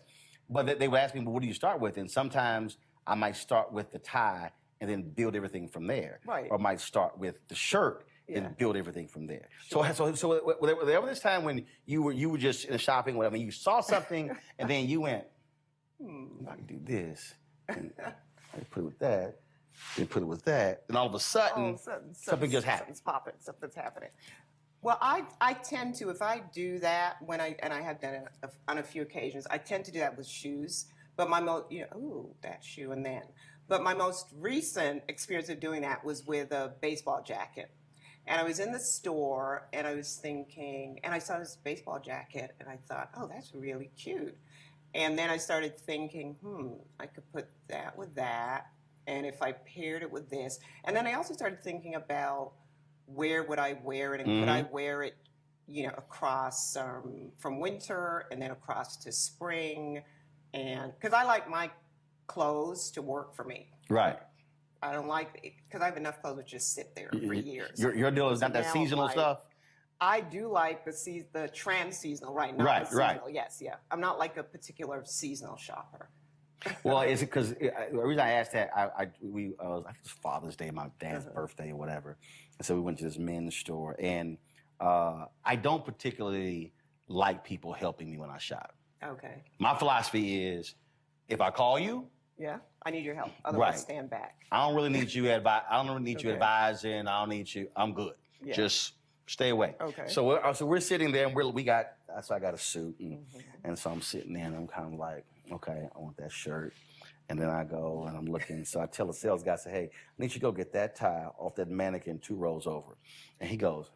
But they would ask me, well, what do you start with? And sometimes I might start with the tie and then build everything from there. Right. Or I might start with the shirt and build everything from there. Sure. So whatever this time when you were just in a shopping, whatever, you saw something and then you went, I can do this. And I put it with that. Then put it with that. And all of a sudden, something just happened. Something's happening. Well, I tend to, if I do that, and I have done it on a few occasions, I tend to do that with shoes. But that shoe and then. But my most recent experience of doing that was with a baseball jacket. And I was in the store and I was thinking, and I saw this baseball jacket and I thought, oh, that's really cute. And then I started thinking, I could put that with that. And if I paired it with this. And then I also started thinking about where would I wear it, and could I wear it, across from winter and then across to spring, and because I like my clothes to work for me. Right. I don't like it because I have enough clothes that just sit there for years. Your deal is not that seasonal stuff. I do like the trans-seasonal right now. Right. Yes, yeah. I'm not like a particular seasonal shopper. Well, is it because the reason I asked that, I think it was Father's Day, my dad's birthday or whatever. And so we went to this men's store. And I don't particularly like people helping me when I shop. Okay. My philosophy is, if I call you, I need your help. Otherwise, stand back. I don't really need you you advising. I don't need you. I'm good. Yeah. Just stay away. Okay. So we're sitting there, and I got a suit, and so I'm sitting there, and I'm kind of like, okay, I want that shirt. And then I go and I'm looking. So I tell the sales guy, I say, hey, I need you to go get that tie off that mannequin 2 rows over. And he goes,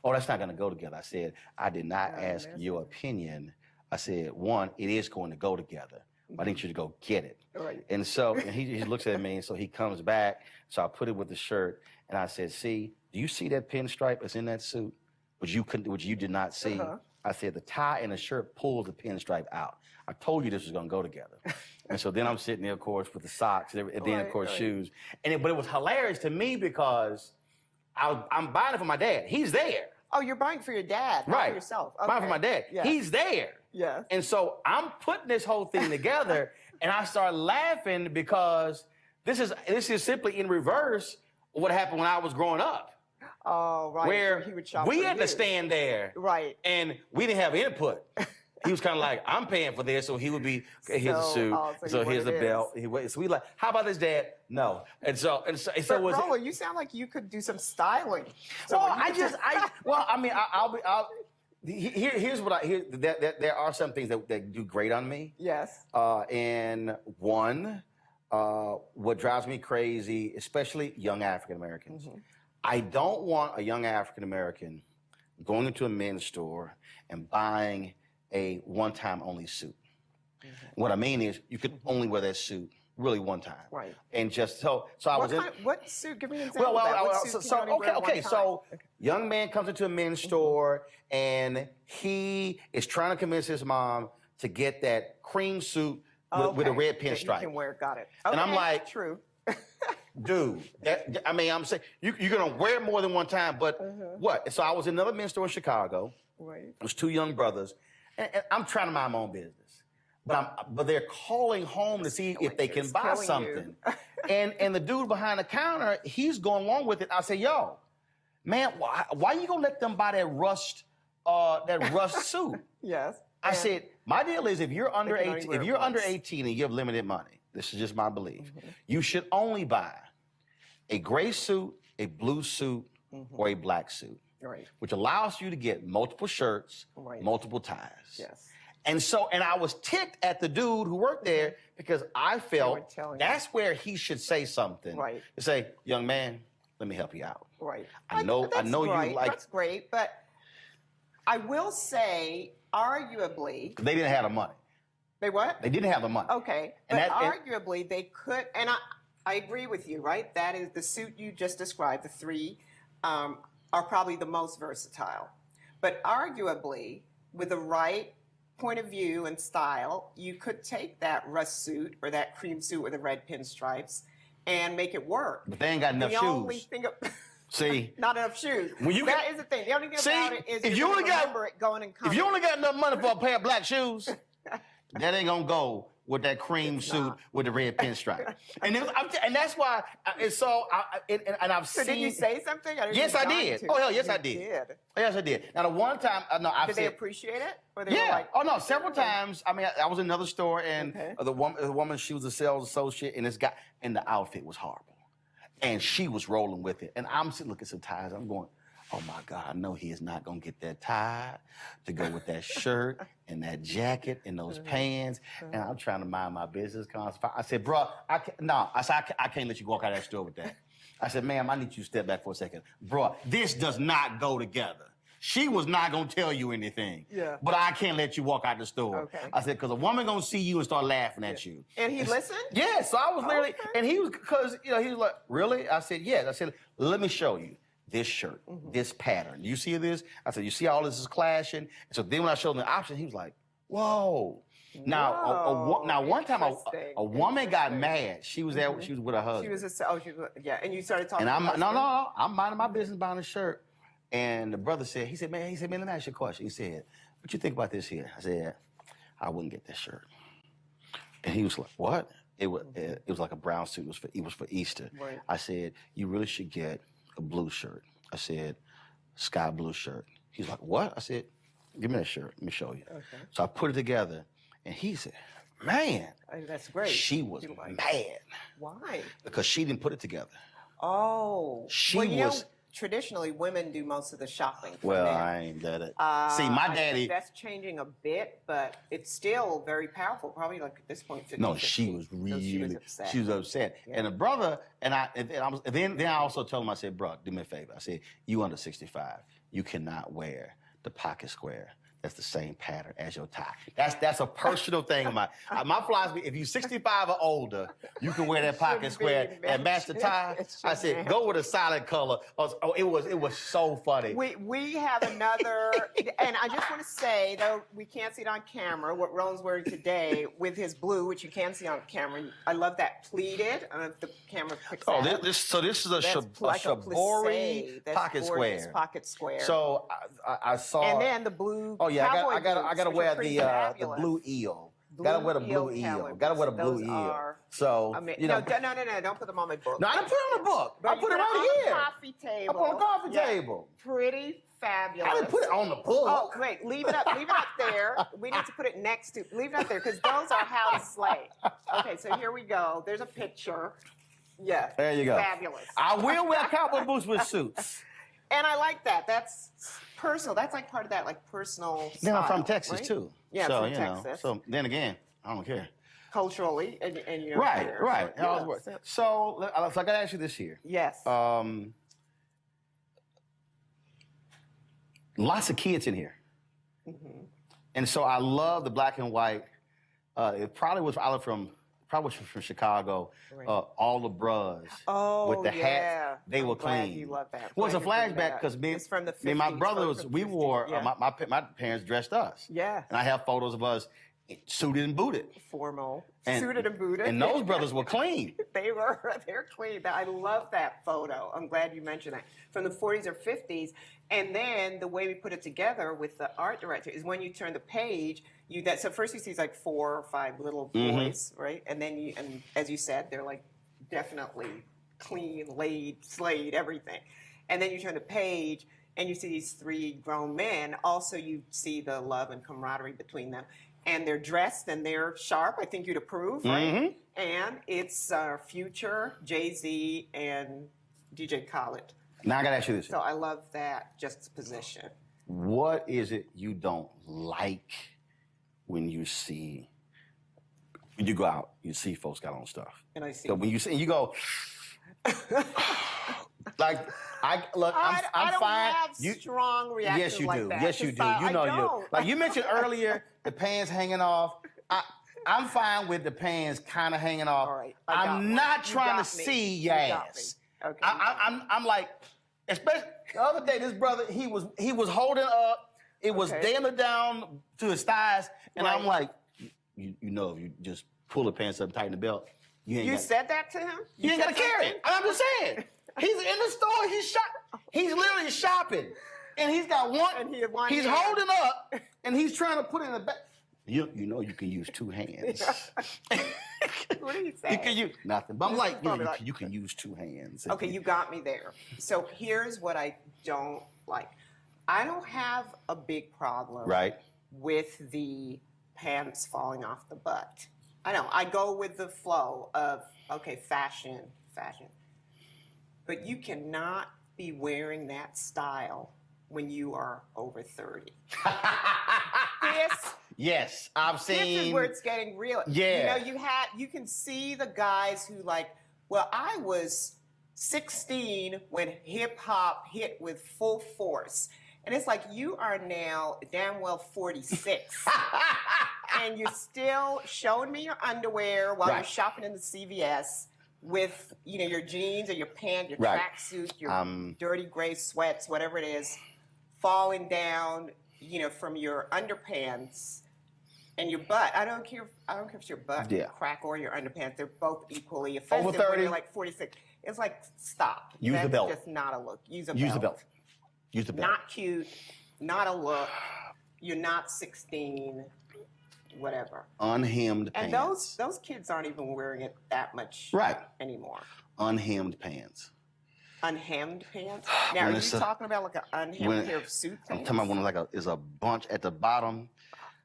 oh, that's not going to go together. I said, I did not ask your opinion. I said, one, it is going to go together. I need you to go get it. Right. And so he looks at me, and so he comes back. So I put it with the shirt, and I said, see, do you see that pinstripe that's in that suit, which you did not see? I said, the tie and the shirt pulls the pinstripe out. I told you this was going to go together. And so then I'm sitting there, of course, with the socks, and then, of course, shoes. But it was hilarious to me because I'm buying it for my dad. He's there. Oh, you're buying for your dad, not for yourself. Okay. Buying for my dad. Yeah. He's there. Yes. And so I'm putting this whole thing together, and I start laughing because this is simply in reverse of what happened when I was growing up. Oh, right. Where So he would shop we for had you. to stand there, Right. and we didn't have input. He was kind of like, I'm paying for this, so he would be, okay, here's the suit, so here's the belt. So we like, how about this, Dad? No. And so But was Roland, you sound like you could do some styling. well, here's what there are some things that do great on me. Yes. And one, what drives me crazy, especially young African Americans, I don't want a young African American going into a men's store and buying a one-time only suit. What I mean is, you could only wear that suit really one time. Right. And just so I was in. What suit? Give me an example. So young man comes into a men's store and he is trying to convince his mom to get that cream suit with a red pinstripe. You can wear. Got it. And I'm like, true. Dude, I'm saying you're gonna wear it more than one time, but what? So I was in another men's store in Chicago. Right. It was two young brothers, and I'm trying to mind my own business, but they're calling home to see if they can buy something, and the dude behind the counter, he's going along with it. I say, yo, man, why you gonna let them buy that rust suit? Yes. I said, my deal is if you're under 18, and you have limited money, this is just my belief, you should only buy a gray suit, a blue suit, or a black suit, right, which allows you to get multiple shirts, multiple ties. Yes. And I was ticked at the dude who worked there because I felt that's where he should say something. Right. To say, young man, let me help you out. Right. I know you like. That's great, but I will say, arguably, They didn't have the money. They what? They didn't have the money. Okay, but arguably they could, and I agree with you, right? That is the suit you just described, the three are probably the most versatile. But arguably, with the right point of view and style, you could take that rust suit or that cream suit with the red pinstripes and make it work. But they ain't got enough the shoes. Only thing See, not enough shoes. That is the thing. The only thing about it is if you only got going and coming. If you only got enough money for a pair of black shoes, that ain't gonna go with that cream suit with the red pinstripe. And that's why. And I've seen. So did you say something? Yes, I did. Oh hell, yes, I did. Yes, I did. Now the one time, did they appreciate it? Or they yeah. were like, oh no, several times. I mean, I was in another store and the woman, she was a sales associate, and this guy, and the outfit was horrible. And she was rolling with it. And I'm sitting looking at some ties. I'm going, oh my God, I know he is not going to get that tie to go with that shirt and that jacket and those pants. And I'm trying to mind my business. I said, bro, I can't let you walk out of that store with that. I said, ma'am, I need you to step back for a second. Bro, this does not go together. She was not going to tell you anything. Yeah. But I can't let you walk out the store. Okay. I said, because a woman going to see you and start laughing at you. And he listened? Yeah, so I was literally, and he was, because, he was like, really? I said, yes. I said, let me show you this shirt, this pattern. You see this? I said, you see all this is clashing? And so then when I showed him the option, he was like, whoa. Now, one time a woman got mad. She was there, she was with her husband. And you started talking and to her no, I'm minding my business buying a shirt. And the brother said, man, let me ask you a question. He said, what you think about this here? I said, I wouldn't get this shirt. And he was like, what? It was like a brown suit. It was for Easter. Right. I said, you really should get a blue shirt. I said, sky blue shirt. He's like, what? I said, give me that shirt. Let me show you. Okay. So I put it together, and he said, man. That's great. She was mad. Why? Because she didn't put it together. Oh. She was... Traditionally, women do most of the shopping. Well, I ain't that it. See, my daddy. That's changing a bit, but it's still very powerful. Probably like at this point, 50, no, 50. she was really. She was upset. She was upset. Yeah. And the brother then I also told him, I said, bro, do me a favor. I said, you under 65, you cannot wear the pocket square. That's the same pattern as your tie. That's a personal thing of mine. My philosophy, if you're 65 or older, you can wear that pocket square and match the tie. I said, go with a solid color. Oh, it was so funny. We have another, and I just want to say, though we can't see it on camera, what Roland's wearing today with his blue, which you can see on camera. I love that pleated. I don't know if the camera picks that up. This is a Shabori pocket square. Pocket square. So I saw. And then the blue yeah, cowboy I gotta boots, which wear are pretty the fabulous. blue eel. Gotta wear the blue eel. Gotta wear the blue eel. Are, so you know. No, don't put them on my book. No, I didn't put it on the book. But I put it on right the here. coffee table. I put it on the coffee table. Pretty fabulous. I didn't put it on the book. Oh, wait, leave it up there. We need to put it next to, leave it up there, because those are how to slay. Okay, so here we go. There's a picture. Yeah. There you go. Fabulous. I will wear cowboy boots with suits. And I like that. That's personal. That's like part of that, like personal style. Then I'm from Texas right? too. Yeah, so, from you Texas. know. So then again, I don't care. Culturally, and you're Right, there. right. So, So I got to ask you this here. yes. Lots of kids in here. Mm-hmm. And so I love the black and white. It probably was from Chicago. Right. All the bros Oh, with the yeah. hats, they I'm were glad clean. you love that. Well, it's a Glad you bring flashback that because up. me, It's from the me and my 50s, brothers, from we 50s, wore, yeah. my parents dressed us. Yeah. And I have photos of us suited and booted. Formal. And- Suited and booted. And those brothers were clean. They're clean. I love that photo. I'm glad you mentioned that. From the 40s or 50s. And then the way we put it together with the art director is when you turn the page, so first you see like 4 or 5 little boys, right? And then and as you said, they're like definitely clean, slayed, everything. And then you turn the page and you see these 3 grown men. Also, you see the love and camaraderie between them. And they're dressed and they're sharp. I think you'd approve, right? And it's Future, Jay-Z, and DJ Khaled. Now I got to ask you this. So I love that juxtaposition. What is it you don't like when you go out, you see folks got on stuff? And I see. So when you see, you go, like, I'm don't fine. have strong reactions Yes, you like do. that. Yes, you do. You know you. Like you mentioned earlier, the pants hanging off. I'm fine with the pants kind of hanging off. All right, I'm not trying to see your ass. Okay. I'm like, especially the other day, this brother, he was holding up. It was damn down to his thighs, and I'm like, you know, if you just pull the pants up, tighten the belt, You said that to him? You ain't gotta carry it. I'm just saying. He's in the store. He's literally shopping, and he's got one. And he's holding up, and he's trying to put it in the back. You know you can use 2 hands. What are you saying? You can use nothing. But I'm like, you can use 2 hands. Okay, you got me there. So here's what I don't like. I don't have a big problem with the pants falling off the butt. I know. I go with the flow of, fashion. But you cannot be wearing that style when you are over 30. Yes, I've seen. This is where it's getting real. Yeah. You know, you can see the guys who I was 16 when hip hop hit with full force. And it's like, you are now damn well 46. And you're still showing me your underwear while you're shopping in the CVS with, your jeans or your pants, your tracksuit, your dirty gray sweats, whatever it is, falling down, from your underpants and your butt. I don't care if it's your butt crack or your underpants. They're both equally offensive. Over 30. When you're like 46. It's like, stop. Use the belt. That's just not a look. Use a belt. Use the belt. Use the belt. Not cute. Not a look. You're not 16. Whatever. Unhemmed and pants. And those kids aren't even wearing it that much anymore. Unhemmed pants. Unhemmed pants? Now, are you talking about like an unhemmed pair of suit pants? I'm talking about one is a bunch at the bottom.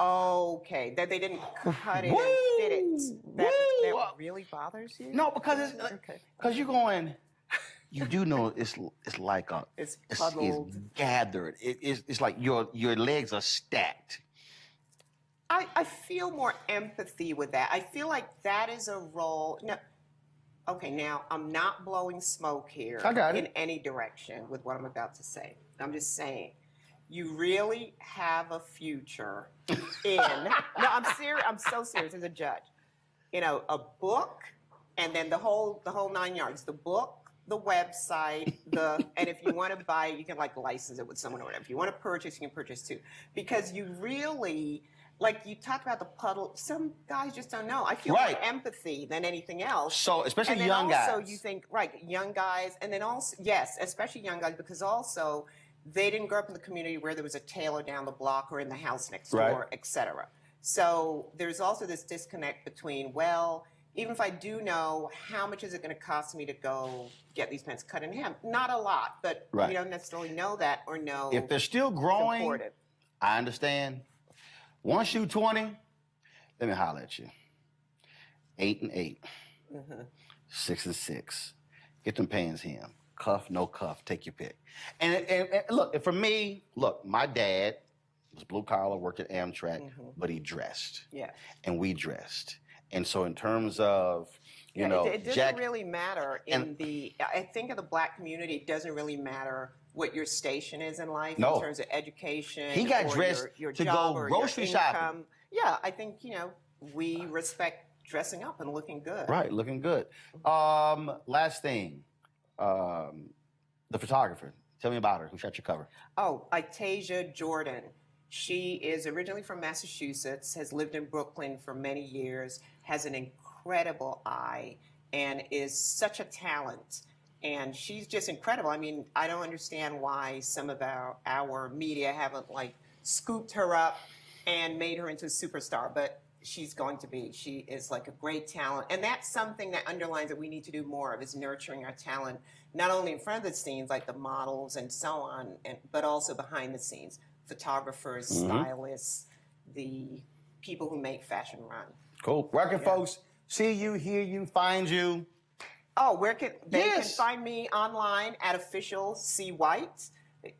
Okay, that they didn't cut it and fit it. That really bothers you? No, because you're going. You do know it's like it's puddled. It's gathered. It's like your legs are stacked. I feel more empathy with that. I feel like that is a role. No, okay, now I'm not blowing smoke here in any direction with what I'm about to say. I'm just saying, you really have a future in. No, I'm serious. I'm so serious as a judge. A book, and then the whole 9 yards. The book, the website, and if you want to buy it, you can license it with someone or whatever. If you want to purchase, you can purchase too, because you really. Like you talked about the puddle, some guys just don't know. I feel more empathy than anything else. So, especially and then young guys. Also, you think, young guys, and then also, yes, especially young guys, because also they didn't grow up in the community where there was a tailor down the block or in the house next Right. door, et cetera. So there's also this disconnect between, well, even if I do know, how much is it going to cost me to go get these pens cut in half? Not a lot, but Right. you don't necessarily know that or know. If they're still growing, support it. I understand. One shoe 20, let me holler at you. 8 and 8, 6 and 6. Get them pants hem. Cuff, no cuff, take your pick. And look, for me, look, my dad was blue collar, worked at Amtrak, but he dressed. Yeah. And we dressed. And so in terms of, you know, it doesn't Jack, really matter I think in the black community, it doesn't really matter what your station is in life No. in terms of education. He got or dressed your to job go or grocery your shopping. income. Yeah, I think, you know, we respect dressing up and looking good. right, looking good. Last thing, the photographer. Tell me about her. Who shot your cover? Oh, Itasia Jordan. She is originally from Massachusetts, has lived in Brooklyn for many years, has an incredible eye, and is such a talent. And she's just incredible. I mean, I don't understand why some of our media haven't like scooped her up and made her into a superstar, but she's going to be. She is like a great talent. And that's something that underlines that we need to do more of, is nurturing our talent, not only in front of the scenes, like the models and so on, but also behind the scenes. Photographers, stylists, the people who make fashion run. Cool. Where can folks see you, hear you, find you? Oh, they can Yes. find me online at official C White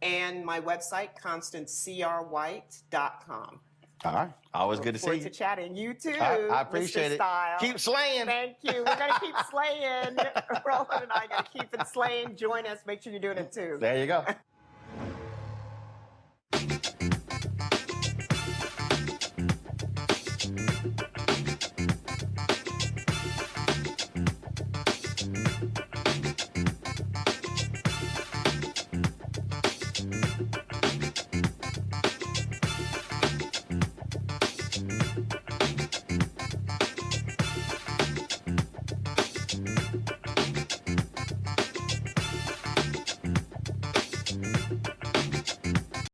and my website, constancecrwhite.com. All right. Always good to Look see forward you. to chatting. You too. I appreciate Mr. it. Style. Keep slaying. Thank you. We're going to keep slaying. Roland and I got to keep it slaying. Join us. Make sure you're doing it too. There you go.